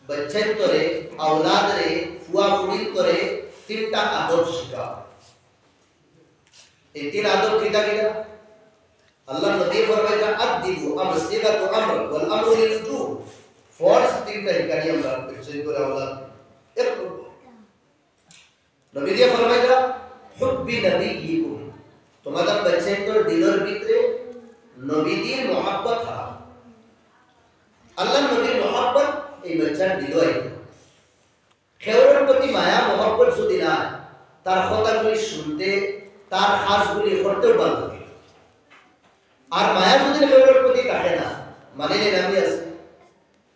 A: বাচ্চাদের আওলাদরে ফুয়া ফুড়ি করে তিনটা আদব শিখাও এই তিন আদব কিটা আল্লাহ নবী ফরমাইলেন আদিবু আমর সিগাতু আমর ওয়াল আমরু লিল উজুব ফরজ তিনটা হিকারি আমরা বাচ্চাদের আওলাদ এর নবী দিয়ে ফরমাইলেন হুব্বি নবিয়িকুম তোমাদের বাচ্চাদের দিলের ভিতরে নবীদের মহব্বত হারাম আল্লাহ নবীর মহব্বত এই বাচ্চার দিলই খেওরের প্রতি মায়া মহব্বত যদি না তার কথাগুলি শুনতে তার কাজগুলি করতেও ভালো লাগে আর মায়া যদি খেওরের প্রতি কাটে না মানে আমি আছে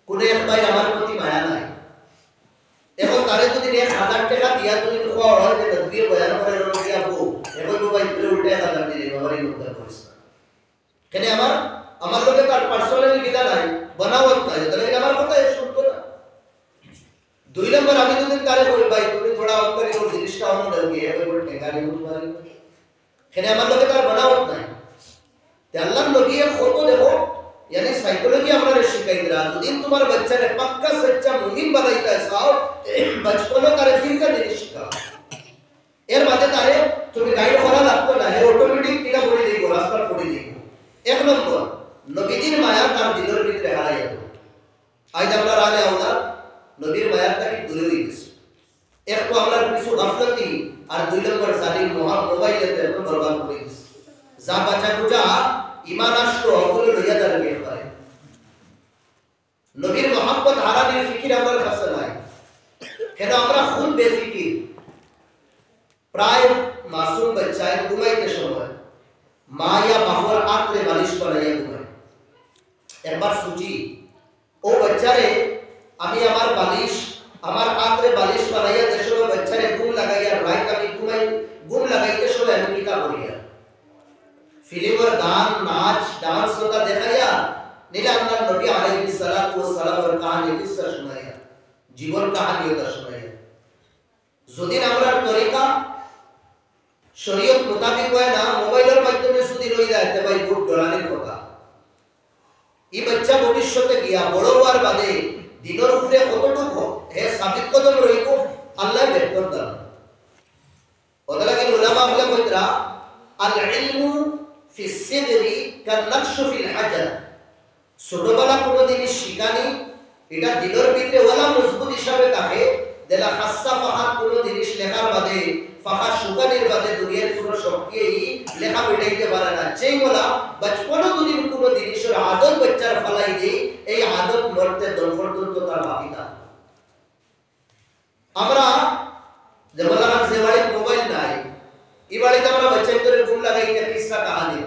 A: কোন এক ভাই আমার প্রতি মায়া নাই এখন তারে যদি 1000 টাকা দিয়া তুমি খাওয়া হয় যে দিয়ে বয়ান করে রোকিয়া বউ এখন তো ভাই তুই উল্টে 1000 দিয়ে আমারই উদ্ধার করিস কেন আমার লোকে তার পার্সোনালি কিটা নাই বানাওয়াত নাই তাহলে আমার কথা শুনতো না দুই নম্বর আমি যদি তারে বলি ভাই তুমি থোড়া অফ করে ওই জিনিসটা অন্য দাও গিয়ে এবার বল টেকা নিয়ে মারি কেন আমার লোকে তার বানাওয়াত নাই আল্লাহর নবী কত দেখো यानी साइकोलॉजी हमरा शिखाई दिला যদি তোমার বাচ্চারে পাক্কা সচ্চা মুমিন বানাইতে চাও বচপন তারে দিন কা দিন শিখাও এর বাদে তারে তুমি গাইড করা লাগতো না হে অটোমেটিক কিনা করে দেব রাস্তা করে দেব এক নম্বর নবীজির মায়া তার দিলের ভিতরে হারাইয়া দেব আজ আমরা রানে আওলা নবীর মায়াটা কি দূরে হয়ে গেছে এক তো আমরা কিছু গাফলতি আর দুই নম্বর জালিম মোবাইলেতে একদম বরবাদ করে গেছে যা বাচ্চা কুটা ঈমান আসলো ওগুলো লইয়া দাঁড়িয়ে পারে নবীর মোহাম্মদ হারানির ফিকির আমার কাছে নাই কেন আমরা খুব বেফিকির প্রায় মাসুম বাচ্চায় ঘুমাইতে সময় মা या বাবার আঁকড়ে বালিশ বানাইয়া ঘুমায় একবার সুজি ও বাচ্চারে আমি আমার বালিশ আমার আঁকড়ে বালিশ বানাইয়া যে সময় বাচ্চারে ঘুম লাগাইয়া রাত আমি ঘুম লাগাইতে সময় আমি কিতা করিয়া फिल्म और गान नाच डांस होता देखाया नीला अल्लाह नबी अलैहि सलातु व सलाम और कहानी किस्सा सुनाया जीवन कहानी होता सुनाया যদি আমরা তরিকা শরীয়ত মোতাবেক হয় না মোবাইলের মাধ্যমে যদি লই যায় তে ভাই বহুত ডরানির কথা এই বাচ্চা ভবিষ্যতে গিয়া বড় হওয়ার বাদে দিনের উপরে কতটুকু হে সাবিত কদম রইব আল্লাহ বেহতর দান ওটা লাগে উলামা বলে কইরা আল ইলমু في الصدر كالنقش في الحجر ছোটবেলা কোন জিনিস শিখানি এটা দিলের ভিতরে ওলা মজবুত হিসাবে থাকে দেলা খাসা ফাহাত কোন জিনিস লেখার বাদে ফাহা শুকানির বাদে দুনিয়ার কোন শক্তিই লেখা বেটাইতে পারে না যেই বলা বচপন যদি কোন জিনিসের আদত বাচ্চার ফলাই দেই এই আদত মরতে দম পর্যন্ত তার বাকি না আমরা যেমন যে বাড়ি মোবাইল নাই এই বাড়িতে আমরা বাচ্চাদের ঘুম লাগাইতে কিসসা কাহিনী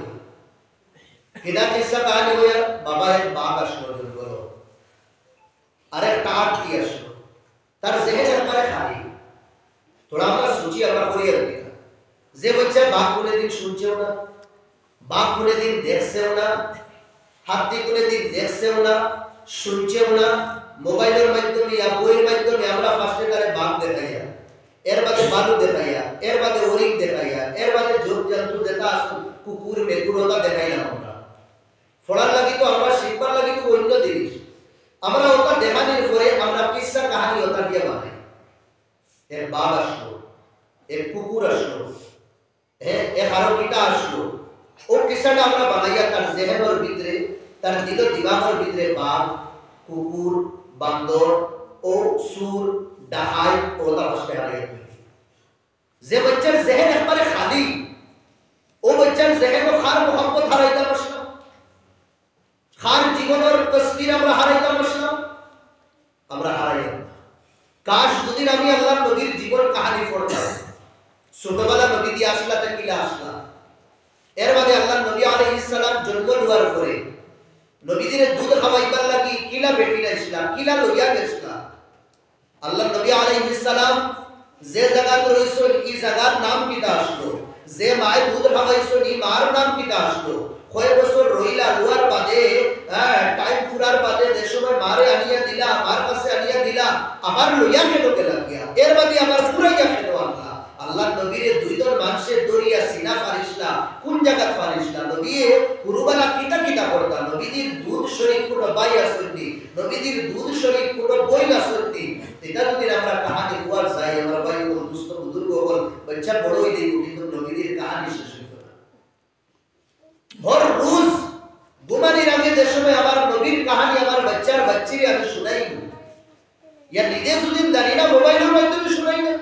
A: কিনা কিসসা কাহিনী হইয়া বাবা এক বাঘ আসলো বলো আরে টাট কি আসলো তার জেহেন একবারে খালি थोड़ा আমরা সোচি আমরা করিয়া রাখি যে বাচ্চা বাঘ কোনদিন শুনছেও না বাঘ কোনদিন দেখছেও না হাতি কোনদিন দেখছেও না শুনছেও না মোবাইলের মাধ্যমে या বইয়ের মাধ্যমে আমরা ফার্স্টে তারে বাঘ দেখাইয়া এর বাদে বালু দেখাইয়া এর বাদে ওরিক দেখাইয়া এর বাদে জীব জন্তু যেটা আছে কুকুর মেকুরতা দেখাইলাম আমরা ফড়ার লাগি তো আমরা শিখবার লাগি তো অন্য জিনিস আমরা ওটা দেখানোর পরে আমরা কিসসা কাহিনী ওটা দিয়ে বানাই এক বাঘ আসলো এক কুকুর আসলো এক আরো কিটা আসলো ও কিসসাটা আমরা বানাইয়া তার জেহেনের ভিতরে তার দিল দিমাগের ভিতরে বাঘ কুকুর বান্দর ও সুর ডাহাই ওটা ফার্স্টে হারিয়ে যে বাচ্চার জেহেন একবারে খালি ও বাচ্চার জেহেন খার মোহাম্মত হারাইতে বসলাম খার জীবনের তসবির আমরা হারাইতে বসলাম আমরা হারাইলাম কাশ যদি আমি আল্লাহর নবীর জীবন কাহিনী পড়তাম ছোটবেলা নবী দিয়ে আসলা তা কিলা আসলা এর বাদে আল্লাহর নবী আলাইহিস সালাম জন্ম নেওয়ার পরে নবীদের দুধ খাওয়াইবার লাগি কিলা বেটিলা ইসলাম কিলা লইয়া গেছলা আল্লাহ নবী আলাইহিস সালাম যে জায়গাত রইছেন এই জায়গার নাম কিটা আসলো যে মায়ের দুধ খাওয়াইছেন এই মার নাম কিটা আসলো কয় বছর রইলা রুয়ার বাদে টাইম ফুরার বাদে যে সময় মারে আনিয়া দিলা আমার কাছে আনিয়া দিলা আবার লইয়া খেলো কে লাগিয়া এর বাদে আবার পুরাইয়া খেলো আল্লাহ আল্লাহ নবীরে দুইজন মানুষের দরিয়া সিনা ফারিসলা কোন জায়গা ফারিসলা নবী পুরুবালা কিটা কিটা করতা নবীজির দুধ শরীফ কোন বাই আসেনি নবীজির দুধ শরীফ কোন বই আসেনি এটা যদি আমরা কাহিনী হুয়ার যাই আমার ভাই ও দুস্থ বুজুর্গ হল বাচ্চা বড় হই দেব কিন্তু নবীজির কাহিনী শেষ হইতো না হর রোজ ঘুমানোর আগে যে সময় আমার নবীর কাহিনী আমার বাচ্চার বাচ্চিরে আমি শুনাইব ইয়া নিজে যদি জানি না মোবাইলের মাধ্যমে শুনাই না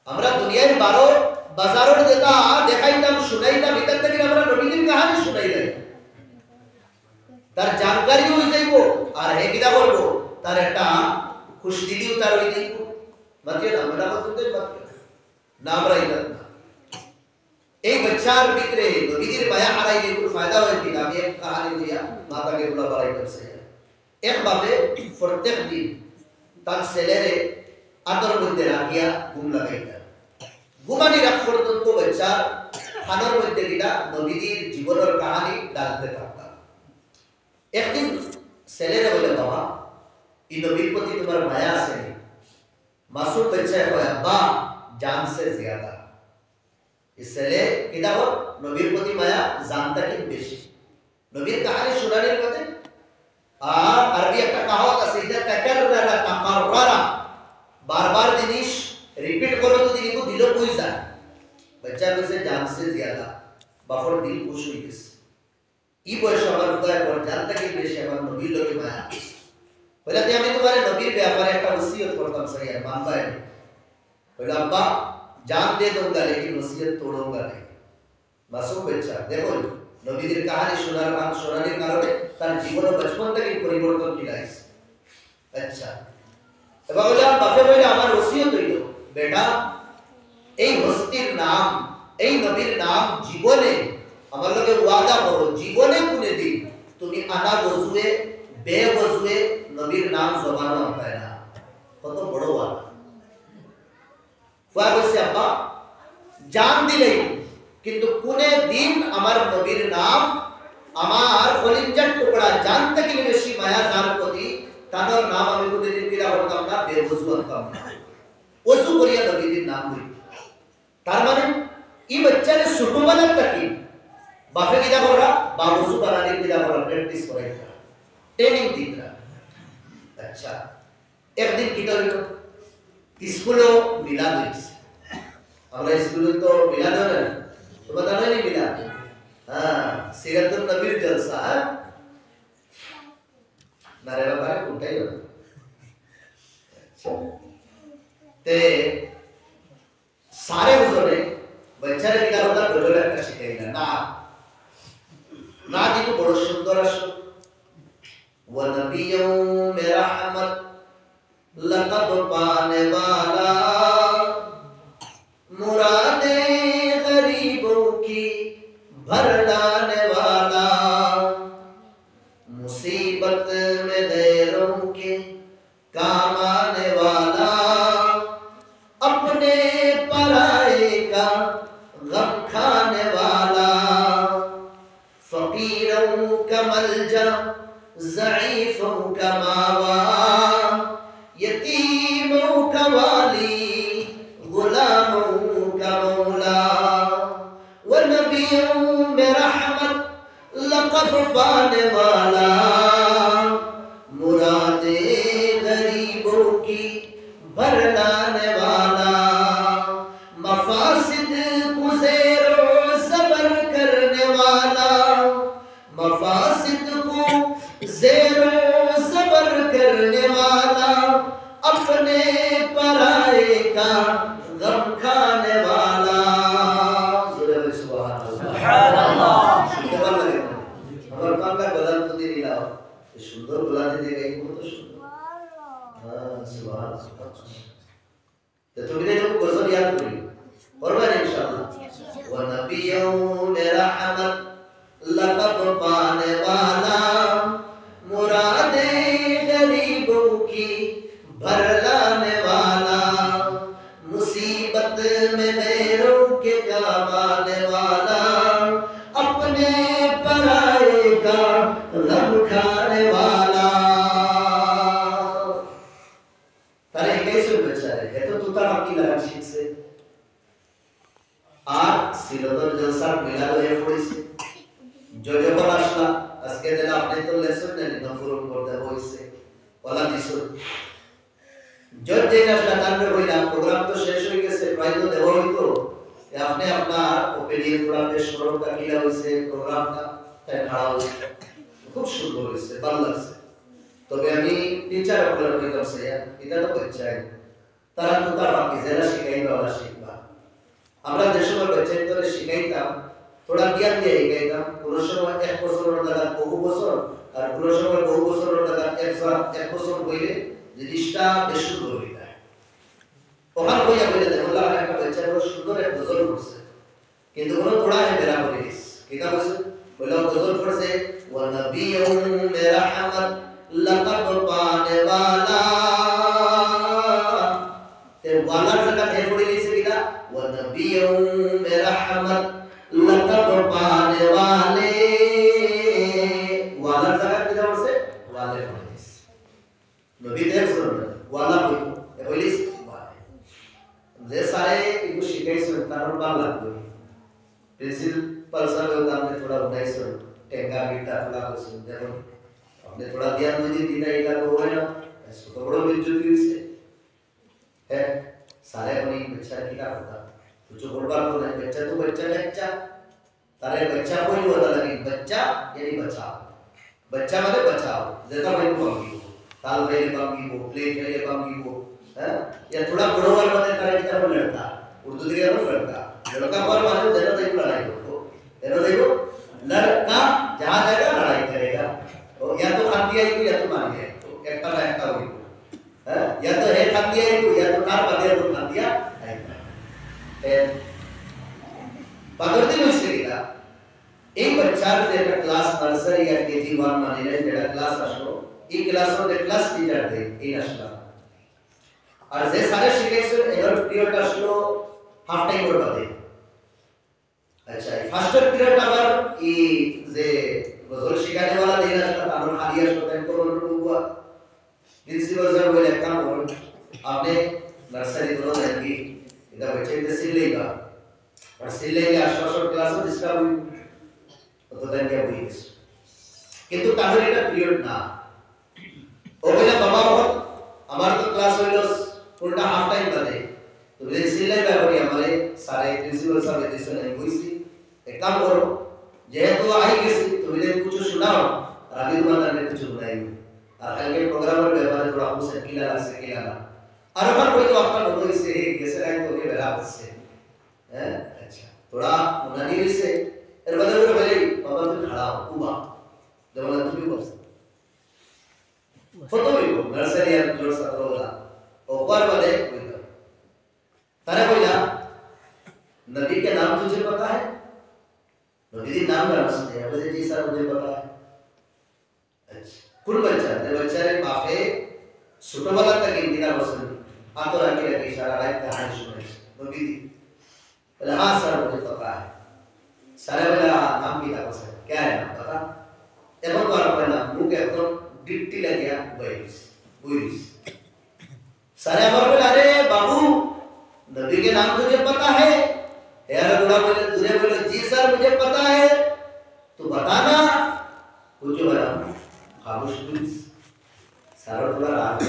A: আমরা দুনিয়ার 12 বাজারের যেটা দেখাইতাম শুনাইতাম ভিতর থেকে আমরা নবীজির কাহিনী শুনাইলাই তার জানকারি হই যাইবো আর হে কিটা করব তার একটা খুশদিলিও তার হই যাইবো মাতিয়া না মেরা বলতে মাতিয়া নাম রাইতা এই বাচ্চার ভিতরে নবীজির মায়া হারাইলে কোনো ফায়দা হয় কি আমি এক কাহিনী দিয়া মাতাকে বলা বাড়াই করছে এক ভাবে প্রত্যেক দিন তার ছেলেরে আদর মধ্যে রাখিয়া ঘুম লাগাইতা ঘুমানি রাত পর্যন্ত বাচ্চা খানার মধ্যে কিটা নবীজির জীবনের কাহিনী ডালতে থাকতা একদিন ছেলেরে বলে বাবা এই নবীর প্রতি তোমার মায়া আছে মাসুম बच्चा है अब्बा जान से ज्यादा इसलिए किताब नबीर प्रति माया जानता कि बेशी नबीर कहानी শুনানির মধ্যে আর আরবি একটা কাহাওয়াত আছে এটা তাকাররারা তাকাররারা বারবার জিনিস রিপিট করো তো দিন को दिल खुश যায় बच्चा को से जान से ज्यादा বাফর দিল খুশ হয়ে গেছে এই বয়স আমার খুদার পর জানতা কি বেশি আমার নবীর লোকে মায়া বলে আমি তোমারে নবীর ব্যাপারে একটা ওসিয়ত করতাম সহিয়ার মানবা है बोला अब्बा जान दे दूंगा लेकिन वसीयत तोड़ूंगा नहीं मासूम बच्चा देखो নবীদের কাহিনী শোনানোর কারণে তার জীবন ও বচপন থেকে পরিবর্তন কিলাইছে আচ্ছা এবার বলে বাপে বলে আমার ওসিয়ত হইল বেটা এই হস্তির নাম এই নবীর নাম জীবনে আমার লগে ওয়াদা করো জীবনে কোনে দিন তুমি আনা ওযুয়ে বেওযুয়ে নবীর নাম জবানো আনতে না কত বড় ওয়াদা ওয়া বলছে আব্বা জান দিলেই কিন্তু কোনে দিন আমার নবীর নাম আমার কলিজার টুকরা জানতে কি বেশি মায়া যার প্রতি তার নাম আমি কোনে দিন কিলা করতাম না বেওযু করতাম না ওযু করিয়া নবীর নাম বলি তার মানে এই বাচ্চারে ছোটবেলা থেকে বাপে কিটা করা বা ওযু বানানোর কিটা করা প্র্যাকটিস করাইতা ট্রেনিং দিতা আচ্ছা একদিন কিটা হইল স্কুলে মিলাদ হইছে আমরা স্কুলে তো মিলাদ হয় না তো পতা নাই মিলাদ হ্যাঁ সিরাতুন নবীর জলসা নারে বাবা কোনটাই হবে তে सारे हुजूरे बच्चारे किता होता बड़ोला একটা শিখাইলা না না দিকে বড় সুন্দর আসলো ওয়া নবিয়্যু মিরহমাত लक़ब पाने वाला मुरादे गरीबों की भर लाने वाला मुसीबत में गैरों के काम आने वाला अपने पराये का गम खाने वाला फकीरों का मलजा ज़ईफ़ों का मावा यतीमों का वाली गुलामों का मौला व नबियों में रहमत लक़ब पाने वाला मुरादे गरीबों की भर लाने वाला मफासिद को ज़ेरो ज़बर करने वाला मफासिद को ज़ेरो ज़बर करने वाला अपने पराये का गम खाने वाला सुभान अल्लाह सुभान अल्लाह আমার কাঙ্গার গলার তো দিয়ে দিলাম সুন্দর গলা দিয়ে গাই কত সুন্দর হ্যাঁ সুভান তো তুমি দেখো গজল याद করি পড়বেন ইনশাআল্লাহ ওয়া নবিয়্যু মিরহমাত लक़ब पाने वाला मुरादे गरीबों की भर लाने वाला मुसीबत में गैरों के काम आने वाला अपने पराये का गम खाने वाला तारे कैसे बेचारे है तो तुता बाकी लगा ठीक से আর সিরাতুল জলসার মিলাদ হয়ে পড়েছে যখন আসলা আজকে দিন আপনি তো লেসন নেন নফরুল করতে হইছে ওলা দিছো যেদিন আসলা তারপরে হইলা প্রোগ্রাম তো শেষ হয়ে গেছে প্রায় তো দেওয়া হইতো আপনি আপনার ওপিনিয়ন পুরা পেশ করুন তা কিলা হইছে প্রোগ্রামটা তাই খাড়া হইছে খুব সুন্দর হইছে ভালো লাগছে তবে আমি টিচার আপনারা কইতাম স্যার এটা তো বাচ্চাই তারা তো তার বাকি যারা শিখাইবা ওরা শিখবা আমরা দেশের বাচ্চাদের শিখাইতাম थोड़ा ज्ञान দিয়ে শিখাইতাম কোন সময় এক বছরের জায়গা বহু বছর আর কোন সময় বহু বছরের জায়গা এক বছর হইলে জিনিসটা বেশি সুন্দর হয়ে যায় ওখান কইয়া বলে দেন আল্লাহ একটা বাচ্চা বড় সুন্দর এক গজল পড়ছে কিন্তু কোন পড়া হয় বেরা করে দিস কিটা বলছে বলে গজল পড়ছে ওয়া নবিয়্যু মিরহমাত লকব পানে वाला তে ওয়ালার জায়গা হে পড়ে দিছে কিটা ওয়া নবিয়্যু মিরহমাত लक़ब पाने वाले वाला जगह किधर से वाले पुलिस नबी देख सुन वाला पुलिस वाले जे सारे इनको शिकायत सुनता और बाल लग गई प्रिंसिपल साहब होता हमने थोड़ा 1900 टेंगा बीटा थोड़ा कुछ देखो हमने थोड़ा ध्यान मुझे दीना इला तो है ना ऐसा तो बड़ो बेइज्जती से है सारे को नहीं बच्चा की क्या होता तो जो बोल बात तो नहीं बच्चा तारे बच्चा कोई नहीं होता लेकिन बच्चा यानी बचाओ बच्चा माने बचाओ जैसा भाई को मांगी हो ताल भाई ने मांगी हो प्ले खेले मांगी हो है या थोड़ा बड़ो वाला माने तारे कितना बोल लड़का उर्दू दिया तो लड़का पर माने जरा देखो लड़ाई हो जरा देखो लड़का जहाँ जाएगा लड़ाई करेगा तो या तो खान दिया ही या तो मान गया तो एक का हुई है या तो है खान दिया ही या तो कार बदल तो खान दिया है पकड़ते हुए इससे किया एक बच्चा जेटा क्लास नर्सरी या केजी 1 माने जेटा क्लास असलो ई क्लास मध्ये क्लास टीचर दे ई असला और जे सारे शिकायचे एनर पिरियड असलो हाफ टाइम वर बदे अच्छा फर्स्ट पिरियड अगर ई जे गजल शिकाने वाला दिन असला तामन खाली असलो त्यांको म्हणून हुआ प्रिंसिपल सर बोले काम करो आपने नर्सरी दोनों देंगी इधर बच्चे से सिल लेगा और सिल लेके आश्वासन क्लास जिसका तो then क्या हुई किंतु ताहर এটা পিরিয়ড না ওবেলা বাবা হল আমার তো ক্লাস হইলো পুরোটা হাফ টাইম বাদে তো রে সিলাই ব্যাপারে আমারে সারে প্রিন্সিপাল সাহেব ডিসিশন আমি কইছি এক কাম করো যেহেতু আই গেছি তুমি যদি কিছু শোনাও আর আমি তোমাদের কিছু শোনাই আর কালকে প্রোগ্রামের ব্যাপারে थोड़ा कुछ কিলা লাগছে কিলা না আর ওখানে कोई तो आपका लोगों से कैसे लाइन तो के बेरा से है अच्छा थोड़ा उन्होंने से এর বদলে করে বলে বাবা তুমি খড়া হও উবা যেমন তুমি করছো ফটো হইলো নার্সারি আর জোর সাতরোলা ওপর বলে কইলো তারা কইলা नबी के नाम तुझे पता है नबी के नाम जानते हैं बोले जी सर मुझे पता है अच्छा कुल बच्चा ने बच्चा रे बापे छोटा वाला तक इंदिरा बसन आतो रखे रखे इशारा राइट कहानी सुनाई नबी बोले हां सर मुझे पता है सारे वाला नाम की था सर क्या है नाम पता एवं तो आपका नाम मुझे तो डिट्टी लग गया बुइस सारे हमारे बोले अरे बाबू नबी के नाम तुझे पता है यार थोड़ा बोले तुझे बोले जी सर मुझे पता है तू बताना कुछ बोला खामोश प्लीज सारा थोड़ा राग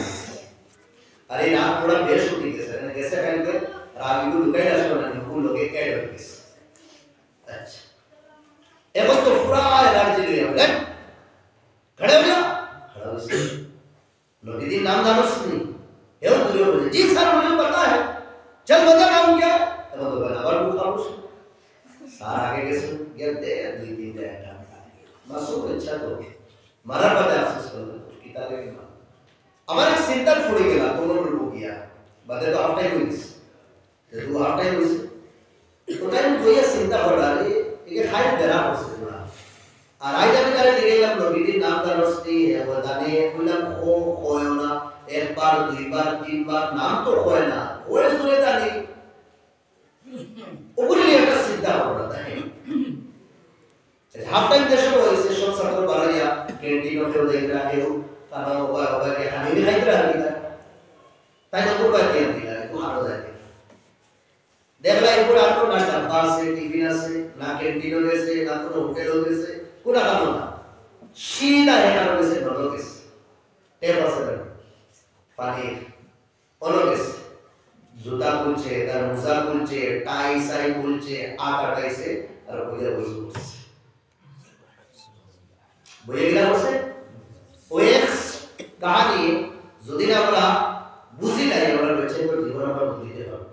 A: अरे नाम थोड़ा बेश होती है सर कैसे कहेंगे राग को दुकाई ना सुना नहीं फूल लोगे क्या डरते अच्छा एवं तो पूरा एनर्जी ले ले खड़े हो जा खड़ा हो से लोग दिन नाम जानो सुनी एवं तुझे बोले जी सर मुझे पता है चल बता नाम क्या एवं तो बना और खामोश सारा आगे कैसे ये दे दुई दिन जाएगा मासूम अच्छा तो मारा पता अफसोस कर किताबें में हमारे सिंटर फुड़ी गेला दोनों लोग किया बदे तो हाफ टाइम हुई तो दो हाफ टाइम हुई तो टाइम कोई सिंटा हो रहा है ये खाई दरा हो सकता है और आई जब करे दिखेगा नबी दिन नाम का रोस्ती है वो दाने कुलम खोयो ना एक बार दो बार तीन बार नाम तो खोए ना खोए सुने दाने ऊपर लिए का सिंटा हो रहा है हाफ टाइम देशो वो इसे शॉट सफर बारया कैंटीन में देख रहा है खाना होगा के खाने भी खाई रहा है ताई तो बात नहीं आती है तो हारो जाते देखला ऊपर आपको ना डब्बा से टिफिन से ना कैंटीन से ना तो होटल से पूरा खाना ना सीधा है खाना से नलोगे टेबल से पानी ओलोगे जूता कुलचे तरमुजा कुलचे टाई साई कुलचे आटा टाई से और बोले बोले क्या बोलते ओएक्स कहानी যদি না আমরা বুঝি নাই আমরা বচ্চে তো জীবন আমরা বুঝতে পারব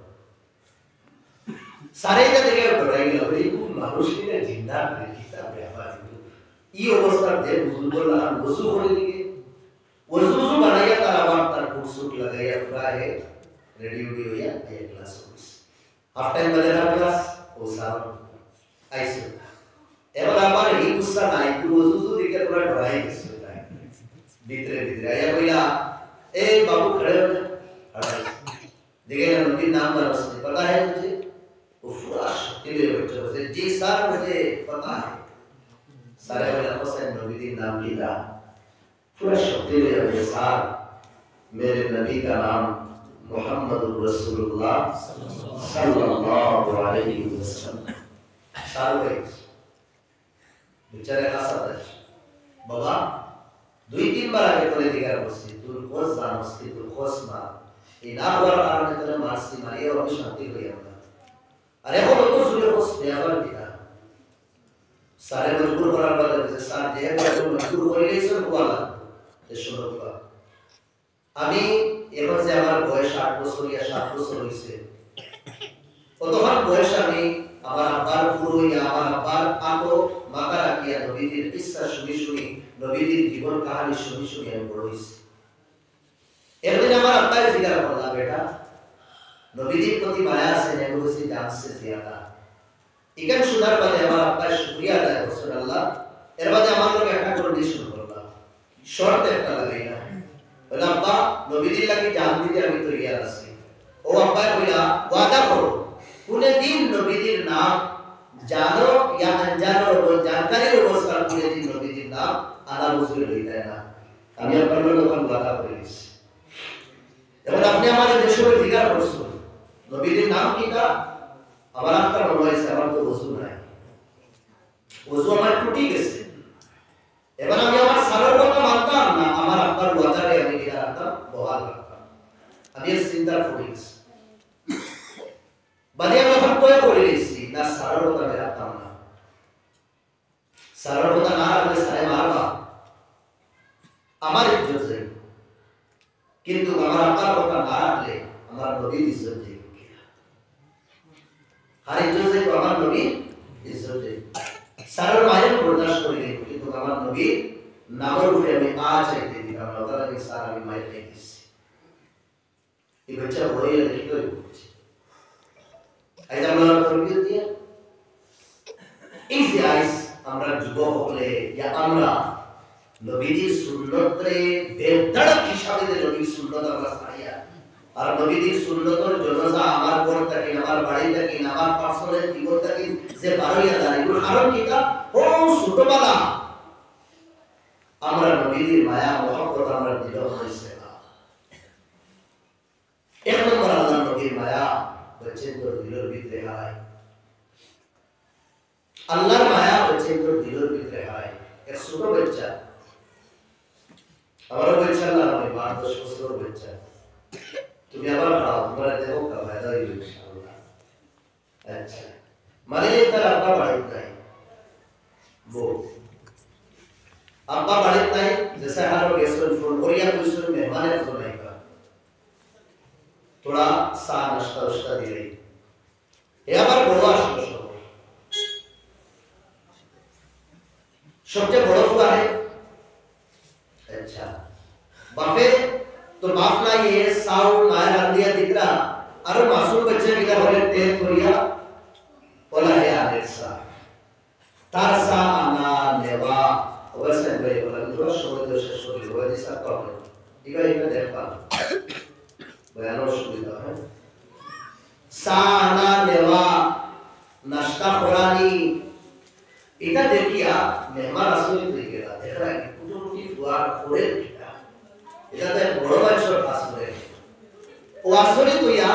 A: সারে এটা দেখে পড়াই গেল এই কোন মানুষ কিনা জিন্দা কিতাব ব্যাপার এই অবস্থার যে বুজুর্গরা ওযু করে দিকে ওযু বানাইয়া তার আবার তার কুরসুট লাগাইয়া পুরা है रेडी हो गया ये क्लास होगी हाफ टाइम बजेगा क्लास वो सारा ऐसे এবার আবার এই গুচ্ছা নাই ওযু দিকে পুরা ঢাই গেছে भीतरे भीतरे आया बोला ए बाबू खड़े हो जा देखे ना उनके नाम का रास्ते पता है तुझे वो पूरा शक्ति ले बच्चों से जी सर मुझे पता है सारे वाला को से नबी दिन नाम लिया पूरा शक्ति ले बच्चे सर मेरे नबी का नाम मोहम्मद रसूलुल्लाह सल्लल्लाहु अलैहि वसल्लम সারভাইজ বিচারে হাসাদাস বাবা 2-3 বার আগে করে দিগার বসছি তুই খোঁজ জানোস কিন্তু খোঁজ না এই না হওয়ার কারণে তোরে মারছি মারিয়ে আমি শান্তি হই আমরা আর এখন তো শুনে খোঁজ দেওয়ার দিনা সারে মজবুর করার কথা যে স্যার যে মজবুর করে দিয়েছেন বলা যে শুনো আমি এখন যে আমার বয়স 8 বছর ইয়া 7 বছর হইছে কতক্ষণ বয়স আমি আমার আব্বার পুরো ইয়া আমার আব্বার আতো মাথা রাখিয়া নবীদের কিসসা শুনি শুনি নবীদের জীবন কাহিনী শুনি শুনি আমি বড় হইছি একদিন আমার আব্বাই জিজ্ঞাসা করলা বেটা নবীদের প্রতি মায়া আছে নেই বলছি জানছে জিয়াদা এখানে শোনার বাদে আমার আব্বাই শুকরিয়া আদায় করছেন আল্লাহ এর বাদে আমার লোক একটা কন্ডিশন করলাম শর্ত একটা লাগাই না বলে আব্বা নবীদের লাগি জান দিতে আমি তৈরি আছি ও আব্বা কইলা ওয়াদা করো কোন দিন নবীদের নাম জানো ইয়া আনজানো জানকারীর অবস্থা কোন দিন নবীদের নাম আলা রসুল হইতা না আমি আপনার লোক ওয়াদা করে দিছি এবং আপনি আমাদের দেশে জিজ্ঞাসা করছেন নবীদের নাম কিটা আমার একটা মনে হয়েছে আমার তো ওযু নাই ওযু আমার টুটি গেছে এবার আমি আমার সারার কথা মানতাম না আমার আব্বার ওয়াদারে আমি কি রাখতাম বহাল রাখতাম আমি এর চিন্তা করি বাদে আমি এখন তো করে দিয়েছি না সারার কথা আমি রাখতাম না সারার কথা না রাখলে সারে মারবা আমার ইজ্জত যাই কিন্তু আমার আব্বার কথা না রাখলে আমার নবীর ইজ্জত যাই আর ইজ্জত যাই আমার নবীর ইজ্জত যাই সারার মায়ের বরদাস্ত করি কিন্তু আমার নবী নামের উপরে আমি চাইতে দিলাম না তাহলে সারা আমি মায়ের খাই দিচ্ছি এই বাচ্চা বড় হয়ে কি করে বলছে আজ আমরা তরবিয়ত দিয়ে এই যে আজ আমরা যুবক হলে ইয়া আমরা নবীর সুন্নতরে বেদড়ক হিসাবে যে নবীর সুন্নত আমরা ছাড়িয়া আর নবীর সুন্নতর জনজা আমার ঘর থেকে আমার বাড়ি থেকে আমার পার্সোনাল জীবন থেকে যে বারোয়া যায় এগুলো কারণ কিটা ও ছোটবেলা আমরা নবীর মায়া মহব্বত আমরা দিল হইছে না এক নম্বর আল্লাহ নবীর মায়া বলছে তোর দিলের ভিতরে হারায় আল্লাহর মায়া বলছে তোর দিলের ভিতরে হারায় এক ছোট বাচ্চা আমারও বাচ্চা না আমি 12 বছর বাচ্চা তুমি আবার খাও তোমরা দেখো ফায়দা হইবে ইনশাআল্লাহ আচ্ছা মানে তার আব্বা বাড়িতে নাই বল আব্বা বাড়িতে নাই जैसे हाल हो गया फोन कोरिया को सुन मेहमान है तो नहीं का थोड़ा सा नाश्ता उस्ता दे रही ये আবার বড় আসলো सबसे बड़ा हुआ है अच्छा बापे तो बाप ना ये साउंड मार दिया दिख रहा अरे मासूम बच्चे की तरह तेल कोरिया बोला है आदेशा तारसा आना नेवा वैसे भाई बोला तो शोध से शोध हुआ जैसा कौन इधर इधर देखा बयानों सुविधा है साना नेवा नाश्ता खुरानी इधर देखिए मेहमान असली देखेगा देख रहा है कुछ की द्वार खोले किया इधर तो बड़ा बच्चा पास में वो असली तो या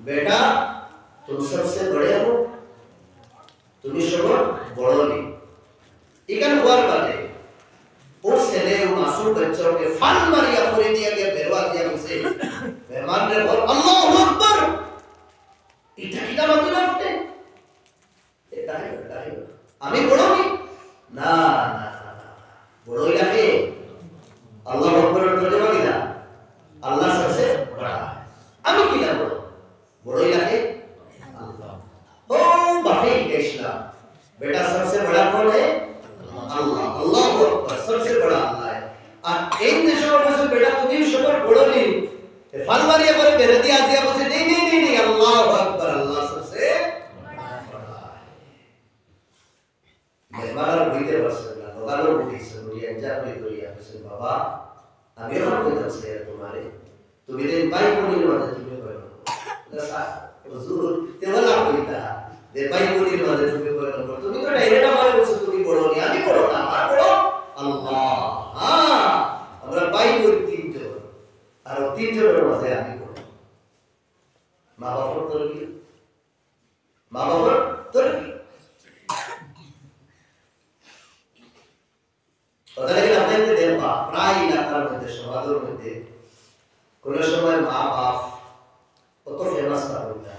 A: बेटा तुम सबसे बड़े हो तुम सबसे बड़ो नहीं इकन हुआ बात उस सेने उन मासूम बच्चों के फन मारिया पूरी दिया गया बेरवा दिया उसे मेहमान ने बोल अल्लाहु अकबर इतना कितना मतलब आपने এটা আমি বড় নি না না বড় লাগে আল্লাহ আকবার তর্জমা কিনা আল্লাহ सबसे बड़ा আমি কি না বড় লাগে আল্লাহ ও বাফে ইসলাম बेटा सबसे बड़ा कौन है अल्लाह अल्लाह अकबर सबसे बड़ा अल्लाह है और एक देशों में से बेटा तुम शुक्र बड़ो नहीं फल मारिया पर मेरे दिया दिया मुझे नहीं अल्लाह अकबर अल्लाह सबसे बड़ा है मेहमान बुझते बसना लोगालो बुझी दुनिया जाने दुनिया से बाबा अभी हम कोई तफसीर है तुम्हारे तुम्हें दिन बाई को नहीं मानते तुम्हें कोई दसा हुजूर ते वाला कोई था যে ভাই বোনের মাঝে তুমি বলে না তুমি তো ডাইরেক্ট আমারে বলছো তুমি বড় নি আমি বড় না আমার বড় আল্লাহ হ্যাঁ আমরা ভাই বোন তিনজন আর তিনজনের মাঝে আমি বড় মা বাবার তোর কি মা বাবার তোর কি কথা লাগে আপনাদের দেখবা প্রায় এলাকার মধ্যে সমাজের মধ্যে কোন সময় মা বাপ কত ফেমাস থাকুন না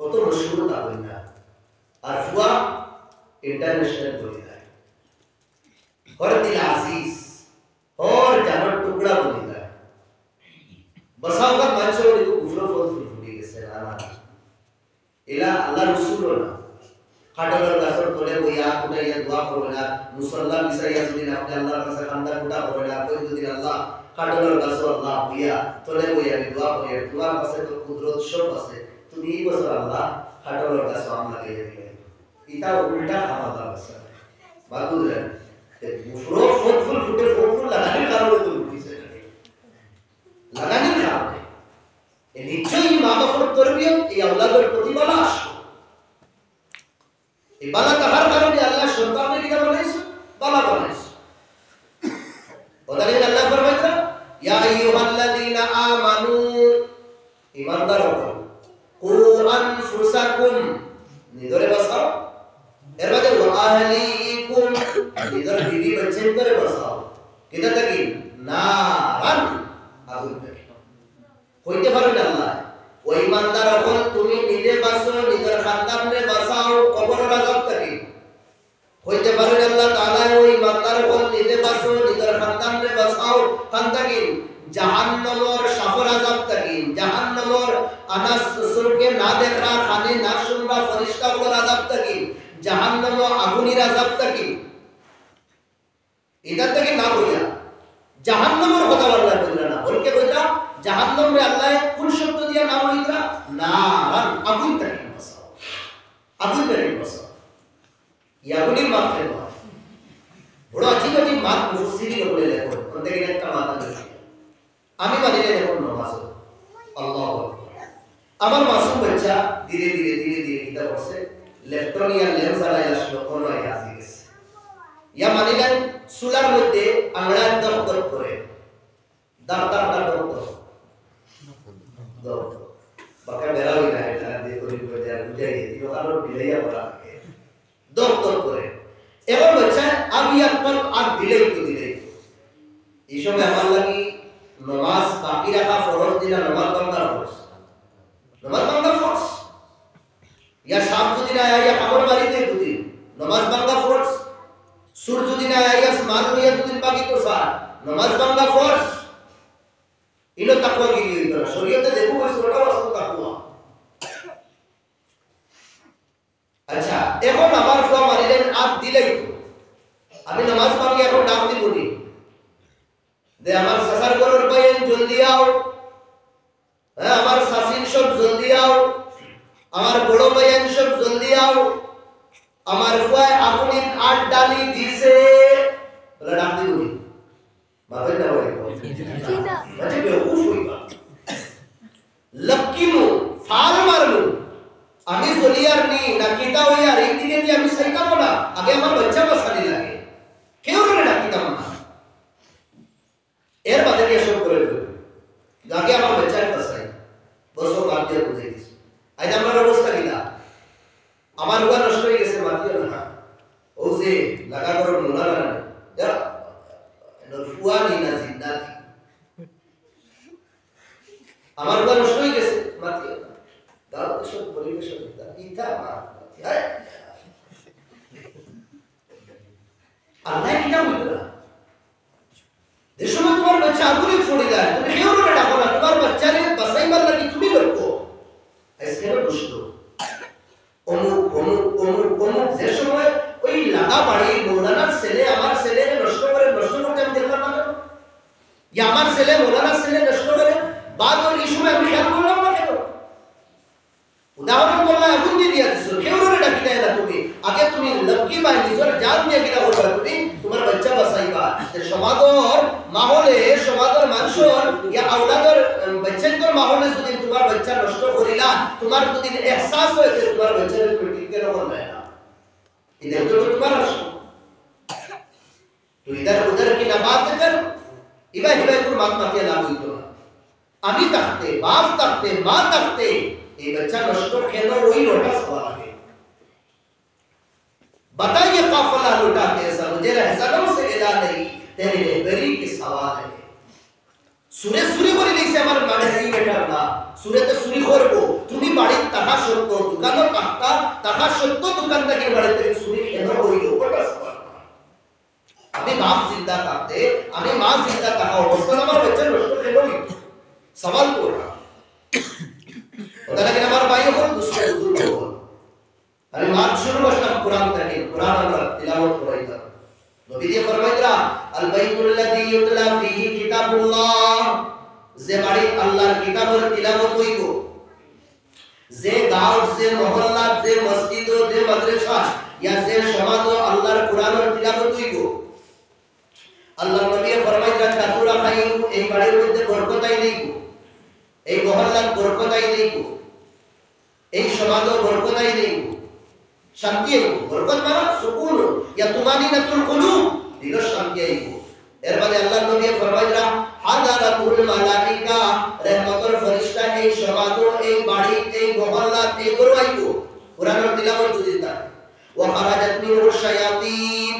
A: কত মশহুর থাকুন না আর ফুয়া इंटरनेशनल बोली जाए और दिल अजीज और जानवर टुकड़ा बोली जाए बसाओ का मंचो को उफरो फोन फुटी के से ना इला अल्लाह रसूल ना खाटलर गासर तोले वो या कुना या दुआ करो ना मुसल्ला बिसा या दिन अपने अल्लाह का सकंदा कुटा करो ना कोई दिन अल्लाह खाटलर गासर अल्लाह हुआ तोले वो या दुआ करो दुआ पासे तो कुदरत शो पासे तुम ही बस अल्लाह खाटलर गासर हम लगे दिए इता उल्टा खाना बसा बात उधर है बुफरो फुल फुटे लगाने का रो तो उठी से लगाने का ये निश्चय माँ बाप पर तरबियत ये औलाद पर प्रतिबलाश ये बाला का हर कारण ये अल्लाह शर्ता में किधर बनाइस बाला बनाइस और लेकिन अल्लाह फरमाता या अय्युहल्लज़ीना आमनू ईमानदार हो कु अनफुसकुम निदरे बसाओ एरबादे व अहलीकुम इधर बीवी बच्चे करे बसाओ किधर तक नारन आगुन तक होइते पारे ना अल्लाह ओ ईमानदार हल तुमी निजे बसो निजर खानदान ने बसाओ कबर आजाब तक होइते पारे ना अल्लाह ताला ओ ईमानदार हल निजे बसो निजर खानदान ने बसाओ खान तक जहन्नमर शाफर आजाब तक जहन्नमर अनास सुर के ना देख रहा खाने ना सुन रहा फरिश्ता को आजाब तक जहन्नम आगुनी आजाब तक इधर तक ना होया जहन्नम और কথা বলা বললা না বলকে কইরা जहन्नम রে আল্লাহ কোন শব্দ দিয়া নাম লইরা নারান আগুন তক বসাও আগুন তক বসাও এই আগুনের মাত্রে বড় আজীব আজীব মাত মুফসিরি বলে লেখো ওদের একটা মাথা আছে আমি মানে দেখো নামাজ আল্লাহু আকবার আমার মাসুম বাচ্চা ধীরে ধীরে কিতা করছে লেফটনিয়া লেন্স আলাই আসলো কোন আয়াজি গেছে ইয়া মানিলেন সুলার মধ্যে আংড়া দরদর করে দার বাকা বেরাই না এটা দিয়ে করি করে দেয়া বুঝাই দিও কারণ বিলাইয়া পড়া থাকে দরদর করে এবার বাচ্চা আমি আপনার আর দিলেই এই সময় আমার লাগি নামাজ বাকি রাখা ফরজ দিনা নামাজ বান্দা ফরজ या शाम को दिन आया या खबर मारी दे तो दिन नमाज बंगा फोर्स सूरज दिन आया या समान हुआ तो दिन बाकी तो सार नमाज बंगा फोर्स इनो तकवा की हुई तो शरीयत ने देखो कोई छोटा वाला तकवा अच्छा এখন আমার ফুয়া মারিলেন আপ দিলেই আমি নামাজ পড়ি এখন ডাক দিব নি দে আমার সাসার ঘরের বাইন জলদি আও হ্যাঁ আমার শাসিন সব জলদি আও আমার বড় ভাইয়ান সব জলদি আও আমার ফুয়ায় আগুনে আট ডালি দিছে বলে ডাক দিব নি মাথায় না বলে কিনা মানে বেউকুফ হইবা লক্কিমু ফাল মারলু আমি জলিয়ার নি না কিতা হইয়ার এই দিকে যে আমি সাইতাম না আগে আমার বাচ্চা বসানি লাগে কেউ রে ডাকিতাম না এর বাদে কি সব করে দেব আগে আমার বাচ্চা বসাই বসো বাদ দিয়ে বুঝাই দিছি আজ আমার অবস্থা কিনা আমার হুয়া নষ্ট হয়ে গেছে মাতিও না ও যে লাগা করো মোনা না যা ফুয়া নি না জিন্দা আমার হুয়া নষ্ট হয়ে গেছে মাতিও না দাও তো সব পরিবেশ দিতা ইতা মা আল্লাহ কিটা বলতো যে সময় তোমার বাচ্চা আগুনে পড়ে যায় তুমি কেউ না ডাকো না তোমার বাচ্চারে বাসাইবার লাগি তুমি লড়কো ऐसे में दुष्ट অমুক যে সময় ওই লাগা বাড়ি মৌলানার ছেলে আমার ছেলে নষ্ট করতে আমি দেখলাম না ইয়া আমার ছেলে মৌলানার ছেলে নষ্ট করে বাদ ওই সময় আমি খেয়াল করলাম না কেন উদাহরণ বললাম আগুন দিয়ে দিয়া দিছো কেউ রে ডাকি দেয় না তুমি আগে তুমি লক্কি বাই নিজের জান দিয়ে কিনা করবা তুমি তোমার বাচ্চা বাঁচাইবা সমাজর মাহলে সমাজর মানুষের ইয়া আওলাদর বাচ্চাদের মাহলে যদি তোমার বাচ্চা নষ্ট করিলা তোমার যদি এহসাস হয় যে তোমার বাচ্চার তুমি ঠিক কেন বললে না इधर तो तुम्हारा शो तो इधर उधर की ना बात कर इबा हिबा को बात मत लागू तो আমি থাকতে বাপ থাকতে মা থাকতে এই বাচ্চা নষ্ট কেন ওই রোটা সওয়াল है बताइए काफिला लुटा कैसा मुझे रहसनों से इला नहीं तेरे रहबरी की सवाल है সুরে সুরে করে লিখছে আমার মানে এই বেটার না সুরেতে সুরি করব তুমি বাড়ির টাকা সত্য দোকানও টাকা সত্য দোকানদার বাড়িতে সুরি কেন হইল ওটা সওয়াল আমি বাপ জিন্দা থাকতে আমি মা জিন্দা থাকা অবস্থা আমার বাচ্চা নষ্ট কেন হইল सवाल को रहा लेकिन हमारे भाइयों को दूसरे बुजुर्ग को अरे मान शुरू करना कुरान तक कुरान আমরা तिलावत করাই দাও নবী দিয়ে ফরমাইতরা আল বাইতুল লাযী ইউতলা ফীহি কিতাবুল্লাহ যে বাড়ি আল্লাহর কিতাবের তিলাওয়াত হইব যে গাঁও যে মহল্লা যে মসজিদ যে মাদ্রাসা ইয়া যে সমাজ আল্লাহর কুরআনের তিলাওয়াত হইব আল্লাহর নবী ফরমাইতরা কাতুরা খাইরু এই বাড়ির মধ্যে বরকতাই নেই এই মহল্লার বরকতাই নেই এই সমাজের বরকতাই নেই শান্তি আইব বরকত মানে সুকুন ইয়া তুমানিনাতুল কুলুব দিল শান্তি আইব এর মানে আল্লাহর নবী ফরমাইলেন হাদারাতুল মালাইকা রহমতের ফেরেশতা এই সমাজ এই বাড়ি এই মহল্লা এই ঘর আইব কুরআনের তিলাওয়াত যদি তা ওয়া খারাজাত মিনহু শায়াতিন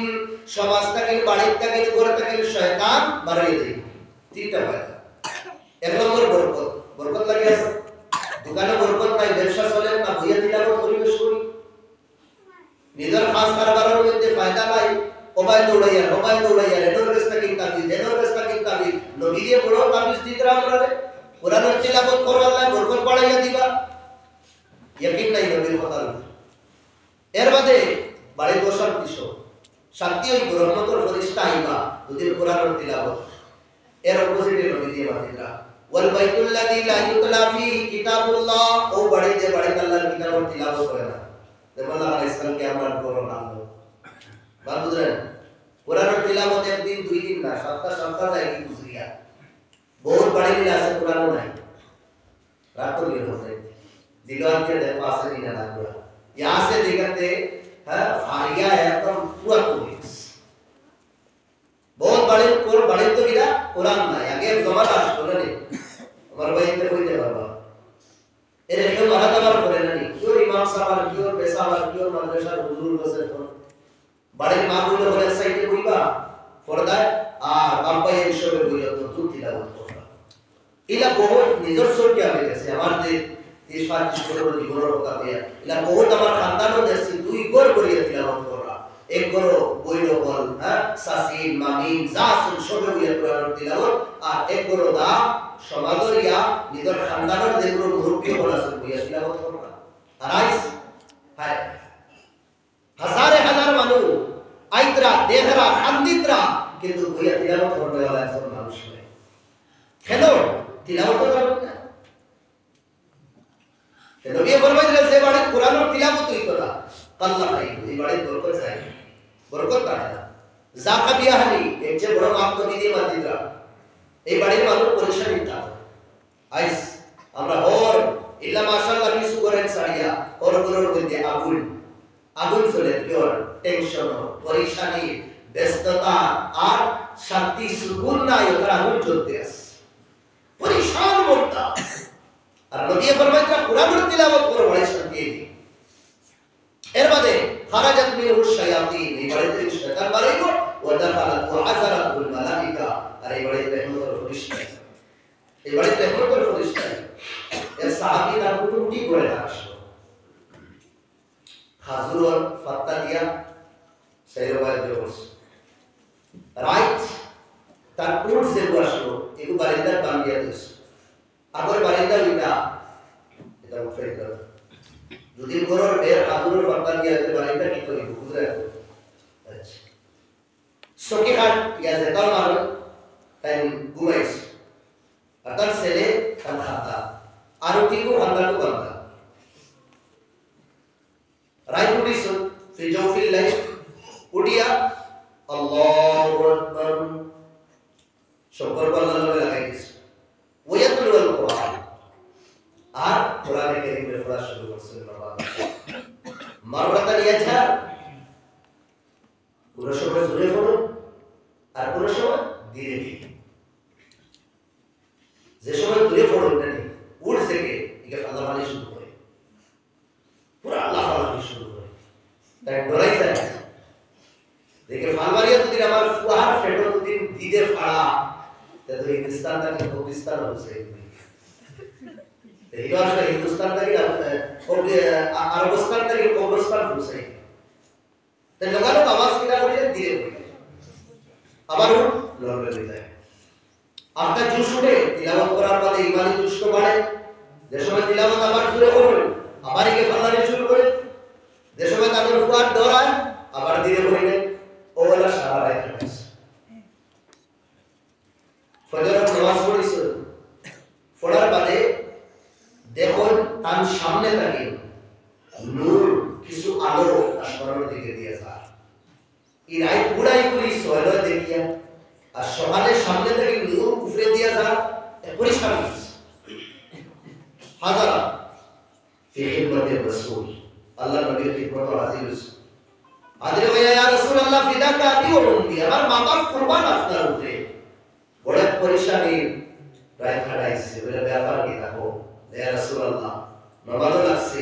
A: সমাজ থেকে বাড়ি থেকে ঘর থেকে শয়তান বাড়িয়ে দেয় তিনটা ফায়দা এক নম্বর বরকত বরকত লাগে আছে দোকানে বরকত নাই ব্যবসা চলে না ভুয়া তিলাওয়াত পরিবেশ করি নিজের খাস কারবারের মধ্যে ফায়দা নাই ওবাই দৌড়াইয়া এনর রাস্তা কিনতাবি নবী দিয়ে বড় তাবিজ দিতরা আমরা কোরআনের তিলাওয়াত করো আল্লাহ বরকত বাড়াইয়া দিবা ইয়াকিন নাই নবীর কথা এর বাদে বাড়ি বসার দিশো শান্তি ওই রহমতের ফেরেশতা আইবা যদি কোরআনের তিলাওয়াত এর অপোজিটে নবী দিয়ে বাতিরা ওয়াল বাইতুল লাযী লা ইউতলা ফীহি কিতাবুল্লাহ ও বাড়ি যে বাড়ি আল্লাহর কিতাবের তিলাওয়াত করে না যেমন আল্লাহ ইসলাম কে আমরা করো না বাবুদরেন কোরআনের তিলাওয়াত একদিন দুই দিন না সপ্তাহ যায় কি গুজরিয়া বহুত বাড়ি দিলে আছে কোরআন নাই রাত তো গেল আছে দিলওয়ান के पास नहीं ना पूरा यहां से देखते है फारिया है एकदम पूरा पुलिस बहुत बड़े तो गिरा कुरान ना आगे जमाना আসলো না আমার ভাইতে কইতে পারবা এর কেউ মারাদাবার করে না নি কিও ইমাম সাহেব কিও পেশাওয়ার কিও মাদ্রাসার হুজুর বসে তো বাড়ির মা বলে বলে সাইডে কইবা পর্দায় আর বাপ্পা এই হিসেবে বইল তো তুই তিলাওয়াত করবা ইলা বহুত নিজস্ব কি হবে গেছে আমাদের 30-35 বছর জীবনের কথা কইয়া ইলা বহুত আমার খানদানও দেশি দুই গর করিয়া তিলাওয়াত করা এক গর বইল বল হ্যাঁ সাসিন মামিন জাসুল সবে বইয়া কোরআনের তিলাওয়াত আর এক গর দা সমাদরিয়া নিজের খানদানের যেগুলো মুরব্বী বলাছে বইয়া তিলাওয়াত করা আরাইস হায় হাজার মানুষ আইতরা দেহরা খান্দিতরা কিন্তু বইয়া তিলাওয়াত করতে वाला একজন মানুষ নেই কেন তিলাওয়াত করবে না নবী ফরমাইলেন যে বাড়ি কোরআনের তিলাওয়াত হইতো না আল্লাহ নাই এই বাড়ি বরকত পায় না যাকা বিয়াহনি এর যে বড় মাপ তো দিয়ে মাদিরা এই বাড়ির মানুষ পরিশানি তা আইস আমরা ওর ইল্লা মাশাআল্লাহ কিছু করেন সারিয়া ওর গুলোর মধ্যে আগুন চলে পিওর টেনশন পরিশানি ব্যস্ততা আর শান্তি সুকুন নাই ওর আগুন চলতে আছে পরিশান মনটা আর নবী ফরমাইলেন কোরআনের তিলাওয়াত করে বড় শান্তি এর বাদে খারাজাত মিনহু শায়াতিন এই বাড়িতে শয়তান বাড়াইবো ওয়া দাখালাত ওয়া আযারাতুল মালাইকা আর এই বাড়িতে রহমতের ফেরেশতা এই বাড়িতে রহমতের ফেরেশতা এর সাহাবী তার কুটুমটি করে আসলো খাজুর ফাত্তা দিয়া সেইরবাই জোস রাইট তার উট যে আসলো এগু বারিন্দার বান্দিয়া দিস আগর বারিন্দা এটা ফেল কর যদি গরর বের খাজুরের ফাত্তা দিয়া যে বারিন্দা কি করি বুঝরা আচ্ছা সকি হাট ইয়া যেতাল মার তাই ঘুমাইছ আতার ছেলে তার খাতা আর টিকু হান্দাটু বান্দা রাইট উঠিস ফি জওফিল লাইল উঠিয়া আল্লাহু আকবার শুকর আল্লাহ লাগাই দিস ওয়ায়াতুল কোরআন আর কোরআনে কারীমের পড়া শুরু করছেন বাবা মাররা দিয়া ছাড়, কোনো সময় জোরে পড়ো আর কোনো সময় ধীরে ধীরে। যে সময় দূরে পড়ো না উঠ থেকে একে আল্লাহ মালি শুরু করে, পুরো আল্লাহ মালি শুরু করে, তাই ডরাই যায় দেখে ফালবারিয়া যদি আমার ফুয়ার ফেটো যদি দিদের ফাড়া তো হিন্দুস্তান থেকে পাকিস্তান হচ্ছে, এই আসলে হিন্দুস্তান থেকে আরবস্তান থেকে কবরস্তান হচ্ছে, তাই লোকালো আওয়াজ কিনা করে ধীরে ধীরে আবার লড়বে যায়। আপনার জুস উঠে তিলাওয়াত করার পরে ইমানি জুসটা বাড়ে, যে সময় তিলাওয়াত আবার শুরু করবেন আবার একে ফাল্লানি শুরু করে, যে সময় তাদের ফুয়ার দৌড়ায় আবার ধীরে ধীরে ওলা সারা রাত কাটাইছে। ফজরের নামাজ পড়িছে, পড়ার বাদে দেখুন তার সামনে থাকে নূর কিছু আলো আসমানের দিকে দিয়ে যায়, এই রাত পুরাই পুরি সোহেল দেখিয়া আর সকালের সামনে থেকে নূর উপরে দিয়ে যায় পরিষ্কার হাজারা ফি খিদমতে রাসূল, আল্লাহ নবীর খিদমত হাজির হইছে। হাজির হইয়া ইয়া রাসূলুল্লাহ ফিদাকা আবি ওয়া উম্মি, আমার মা বাপ কুরবান আপনার উপরে, বড় পরেশানি রাত কাটাইছে, বলে ব্যাপার কি দেখো ইয়া রাসূলুল্লাহ নবালো লাগছে,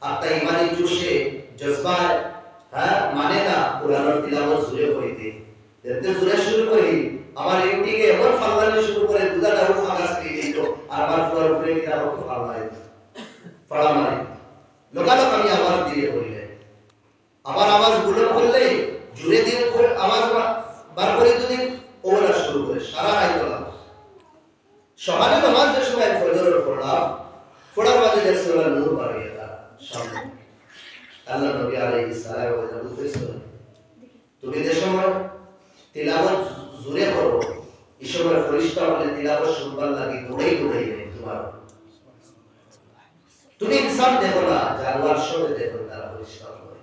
A: আপনার ইমানি জোশে জজবায় মানে না কোরআনের তিলাওয়াত জুড়ে হইতে এতে জুড়ে শুরু করি আমার একদিকে এমন ফাল্লানি শুরু করে দুধাটাও ফাঁকা দিয়ে দিত আর আমার ফুয়ার উপরে কিনা ফাড়া মারে লোকালোক আমি আওয়াজ দিয়ে বললে আমার আওয়াজ গুলো করলে জুড়ে দিয়ে আওয়াজ বার করে যদি ওলা শুরু করে সারা রাত বলা সকালে নামাজ যে সময় ফজরের পড়ার মাঝে দেখছে ওরা নূর বাড়িয়ে তার সামনে আল্লাহ নবী আলাইহিস সালাম বলতেছেন তুমি যে সময় তিলাওয়াত জোরে করো এই সময় ফেরেশতা বলে তিলাওয়াত শুনবার লাগি দৌড়াই নেই তোমার, তুমি ইনসান দেখো না জানোয়ার সবে দেখো তারা ফেরেশতা বলে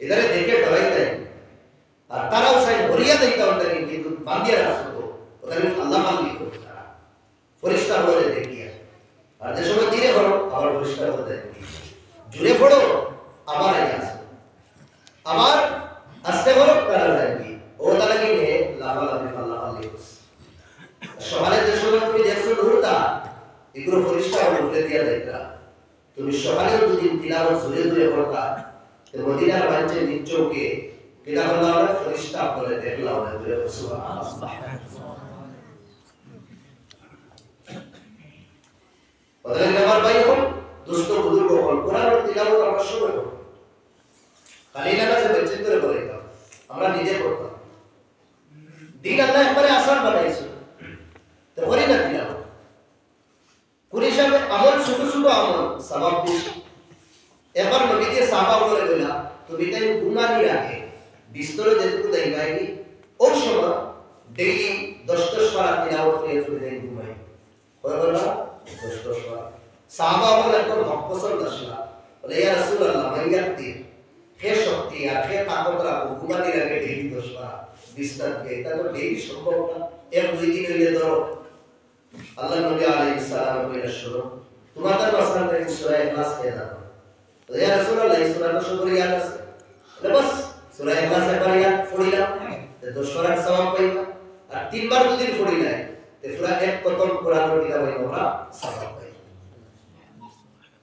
A: এদারে দেখে ডরাই দেয় আর তারাও চাই ভরিয়া দেয় তাদের কিন্তু বান্দিয়া রাখতো ওদের আল্লাহ মানলি করতে তারা ফেরেশতা বলে দেখিয়া, আর যে সময় ধীরে করো আবার ফেরেশতা বলে দেখি জোরে পড়ো আবার আসে আবার আস্তে করো তারা যাবি ও তারা কি নে লাফালাফি ফাল্লাফাল্লি সকালে যে সময় তুমি দেখছো নূরটা এগুলো পরিষ্কার উঠে দিয়া দেখলা, তুমি সকালেও যদি তিলাওয়াত জোরে জোরে করতা তো মদিনার বাচ্চা নিচকে কিনা হলো না ফেরেশতা বলে দেখলাম না জোরে সুবহানাল্লাহ। ওদের আমার ভাই হল দুষ্ট বুজুর্গ হল কোরআনের তিলাওয়াত আমরা সবাই করব, খালি না কাছে বেঁচে ধরে বলে আমরা নিজে করতাম, দিন আল্লাহ একবারে আসান বানাইছে তো করি না তিলাওয়াত কুরি সাহেব আমল ছোট ছোট আমল সওয়াব বেশি। এবার নবী দিয়ে সাহাবা বলে দিলা তুমি তাই গুনাহ নি রাখে বিস্তরে যেটুকু দেই ভাইনি ওই সময় ডেইলি 10 বার তিলাওয়াত করে চলে যাই ঘুমাই কয় বলা 10 বার সাহাবা বলে কোন হক পছন্দ আসলা বলে ইয়া রাসূলুল্লাহ মাইয়াতি হে শক্তি আর হে তাকত রাখো ঘুমানি রাখে ডেইলি 10 বার বিস্তার দিয়ে এটা তো ডেইলি সম্ভব না, এক দুই দিন হইলে ধরো আল্লাহ নবী আলাইহিস সালাম বলে শুনো তোমাদের মাসলান থেকে সূরা ইখলাস কে দাও তো ইয়া রাসূলুল্লাহ এই সূরাটা শুরু ইয়াদ আছে বস সূরা ইখলাস একবার ইয়াদ পড়িলাম তো 10 বার সওয়াব পাইবা, আর তিনবার দুদিন পড়ি নাই তো পুরা এক খতম কোরআনের কিতাব আমরা সওয়াব পাই।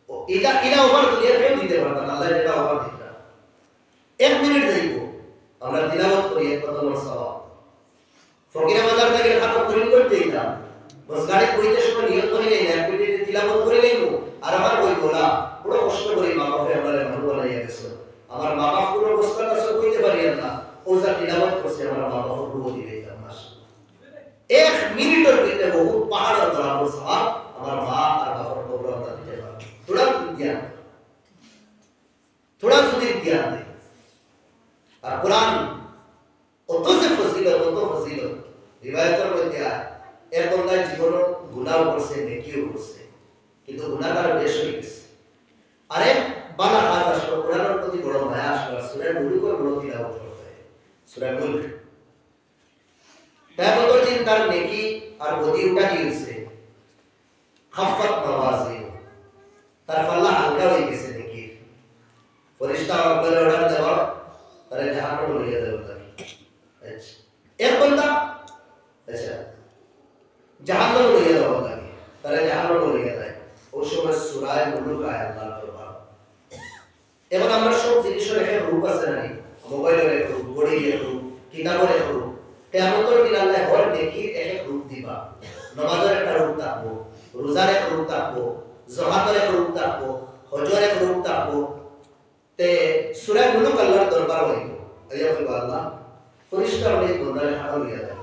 A: ও এটা ওভার দুনিয়া কেউ দিতে পারবে না, আল্লাহ এটা ওভার দিতে 1 মিনিট যাইব আমরা তিলাওয়াত করি এক খতম সওয়াব। ফকিরা বাজার থেকে খাতা পূরণ করতে দিতাম বস গাড়ি কইতে সময় নিয়ত করি নাই এক মিনিটে তিলাওয়াত করে নেব আর আমার কই বলা পুরো কষ্ট করে মা বাপে আমারে মানুষ বানাইয়া গেছে, আমার মা বাপ পুরো কষ্ট কাজ কইতে পারি না ও যা তিলাওয়াত করছে আমার মা বাপ পুরো দিতে দিতাম না 1 মিনিটের ভিতরে বহু পাহাড় ধরাবো সওয়াব আমার মা আর বাবার কবর আমরা দিতে পারব। थोड़ा যদি জ্ঞান দেয় আর কোরআন অত যে ফজিলত রিওয়ায়াতের মধ্যে এক বন্দার জীবন গুনাহ করছে নেকিও করছে কিন্তু গুনাহগার বেশ হয়ে গেছে, আরে বালা কাজ আসলো কোরআনের প্রতি বড় মায়া আসলো সূরা মুলুকের বড় তিলাওয়াত করতে সূরা মুলক তার বদল দিন তার নেকি আর বদি উঠা দিয়েছে খাফাত মাওয়াজিন তার পাল্লা হালকা হয়ে গেছে নেকি फरिश्ता अपने ऑर्डर देवा अरे जहां को ले जाते होता है अच्छा एक बंदा अच्छा जहां को ले जाता होता है अरे जहां को ले जाता है उस समय सूरह मुल्क आया अल्लाह तआला एवं আমরা সব জিনিসের একটা রূপ আছে না মোবাইলের একটা রূপ ঘড়ির একটা রূপ কিতাবের একটা রূপ কিয়ামতের দিন আল্লাহ হর দেখি এক রূপ দিবা নামাজের একটা রূপ থাকবো রোজার একটা রূপ থাকবো যাকাতের একটা রূপ থাকবো হজের একটা রূপ থাকবো তে সূরা মুলক আল্লাহর দরবার হইব আল্লাহ বলে আল্লাহ ফরিশতা বলে বন্দারে হাওয়া দিয়া দেয়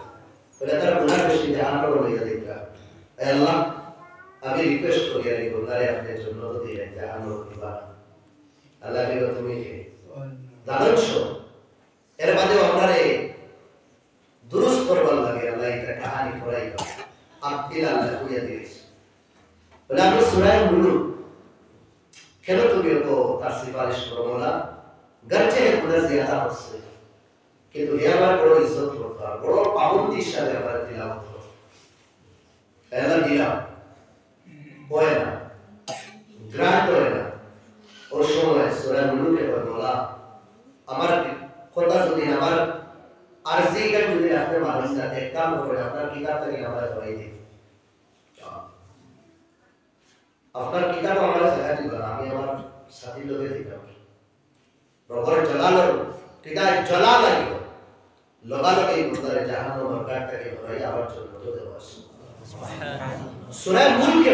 A: বলে তার গুনাহ বেশি জাহান্নামে বলে দিবা হে আল্লাহ আমি রিকোয়েস্ট করি এই বন্দারে আপনি জন্য দিলেন জাহান্নামে দিবা আল্লাহ কে তুমি কে জানোছো এর বাদে আপনারে দুরুস্ত করবার লাগে আল্লাহ এটা কাহিনী পড়াইবা আপনি আল্লাহ কইয়া দিয়েছে বলে আমি সূরা মুলক কেন তুমি তো তার সিফারিশ করো না গরচে গুনাহ জিয়াদা হচ্ছে কিন্তু এ আমার বড় ইজ্জত দরকার বড় পাবন্দির সাথে আমরা তিলাওয়াত করব আল্লাহ দিলা হয় না গ্রান্ট হয় না ওর সময় সূরা মুলকে বলা আমার কথা যদি আমার আরজি গান যদি আপনি মানুষ না এক কাম করে আপনার কিতাব থেকে আমরা ধরাই দিই আপনার কিতাব আমরা জায়গা দিব আমি আমার সাথী লোকে দিতাম রবর জালাল কিতাব জালাল লাগিব লগালো এই গুরদারে জাহান্নাম বরকাত থেকে ধরাই আবার জন্য তো দেওয়া সুবহানাল্লাহ সূরা মুলকে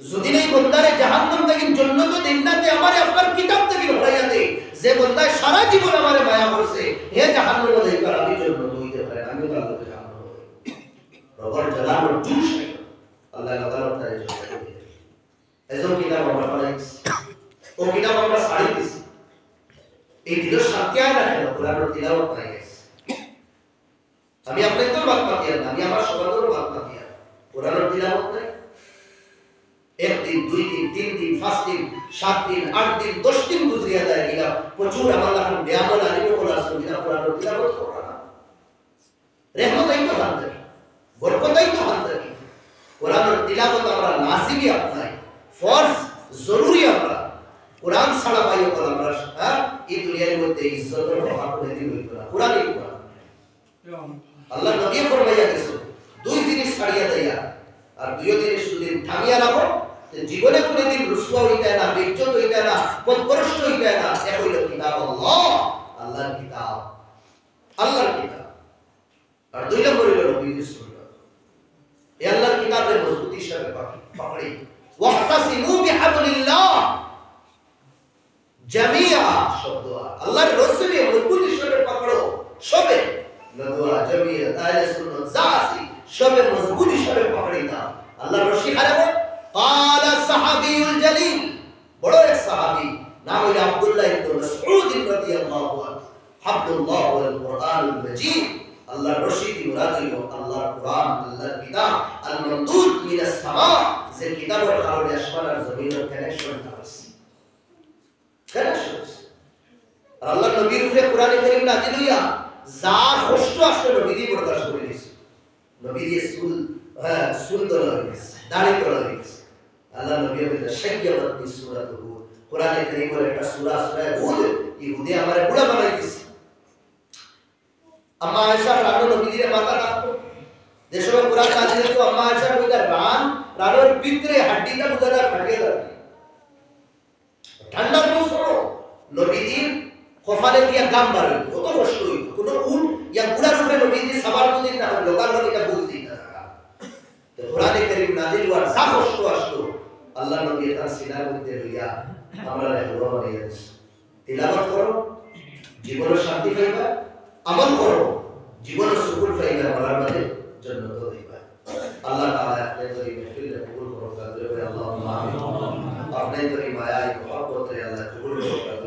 A: যদি এই বন্দারে জাহান্নাম থেকে জান্নাত দিনাতে আমারে আপনার কিতাব থেকে ধরাইয়া দে যে বন্দা সারা জীবন আমারে মায়া করছে হে জাহান্নামে দেইবার আমি জান্নাত হইতে পারে আমি তো আল্লাহকে জাহান্নাম হই রবর জালাল জুস আল্লাহ লাগালো তাই জন্য এজন্য কিতাব আমরা পড়াইছি ও কিতাব আমরা সারি দিছি এই দিল সত্যায় না কেন কোরআনের তিলাওয়াত নাই গেছে আমি আপনাদের বাত পাতিয়া না আমি আমার সবার বাত পাতিয়া কোরআনের তিলাওয়াত নাই एक दिन दुई दिन तीन दिन पांच दिन सात दिन आठ दिन 10 दिन गुजरिया जाएगा प्रचुर अमल हम ब्यामल आने को ना सुनिना कुरान तिलावत कर रहा रहमत ही तो हाथ है बरकत ही तो हाथ है कुरान तिलावत আমরা লাজিমি আপনাই ফরজ জরুরি আমরা কুরআন ছাড়া পাইও কোন আমরা হ্যাঁ এই দুনিয়ার মধ্যে ইজ্জতের কথা করে দিই না কুরআনই কুরআন আল্লাহ নবী ফরমাইয়া গেছে দুই জিনিস ছাড়িয়া দেয়া আর দুই জিনিস যদি থামিয়া রাখো জীবনে কোনদিন রুসওয়া হইতে না বেজ্জত হইতে না পথভ্রষ্ট হইতে না এক হইল কিতাব আল্লাহ আল্লাহর কিতাব আর দুই নম্বর হইল নবীর সুন্নাত এই আল্লাহর কিতাবের মজবুতি হিসাবে পাকড়ি ওয়াহতাসিমু বিহাবলিল্লাহ জামিআ শব্দ আল্লাহর রাসূলের মজবুতি হিসাবে পাকড়ো সবে নদওয়া জামিআ আহলে সুন্নাত জাসি সবে মজবুতি হিসাবে পাকড়ি না আল্লাহর রশি হারাবো قال الصحابي الجليل বড় এক সাহাবী নাম হলো আব্দুল্লাহ ইবনে মাসউদ রাদিয়াল্লাহু আনহু হাবলুল্লাহ ওয়াল কুরআনুল মাজিদ আল্লাহর রশিদ মুরাদ হলো আল্লাহর কুরআন আল্লাহর কিতাব আল মামদুদ মিনাস সামা যে কিতাবের কারণে আসমান আর জমিনের কানেকশন আছে আর আল্লাহর নবীর উপরে কোরআনে কারীম নাযিল হইয়া যা কষ্ট আসলে নবী দিয়ে বরদাস্ত করে নিয়েছে নবী দিয়ে সুল দলা হয়েছে দাড়ি করা হয়েছে আল্লাহ নবী বলে শাইয়াবাত সূরা হুদ কোরআনে কারীমের একটা সূরা হুদ এই হুদে আমারে বুড়া বানাই দিছে আম্মা আয়েশা রানো নবীর মাথা রাখতো দেশে কোরআন নাযিল তো আম্মা আয়েশা কইতা রানোর ভিতরে হাড্ডিটা বুঝাটা ফাটিয়ে যায় ঠান্ডার মৌসুম নবীর কপালে দিয়া গাম বাড়ে কত কষ্ট হইতো কোন উট ইয়া বুড়ার উপরে নবীর সবার দিন না লোকাল নবীটা বুঝতি না তো কোরআনে কারীম নাযিল হওয়ার যা কষ্ট আসলো আল্লাহ নবী তার সিনার মধ্যে লইয়া আমরা দোয়া বানাইছি তিলাওয়াত করো জীবনে শান্তি পাইবা আমল করো জীবনে সুকুন পাইবা বলার মধ্যে জান্নাত পাইবা আল্লাহ তাআলা আপনাদের এই মাহফিল কবুল করুন আল্লাহুম্মা আমিন আপনাদের এই মায়া এই মহব্বত আল্লাহ কবুল করুন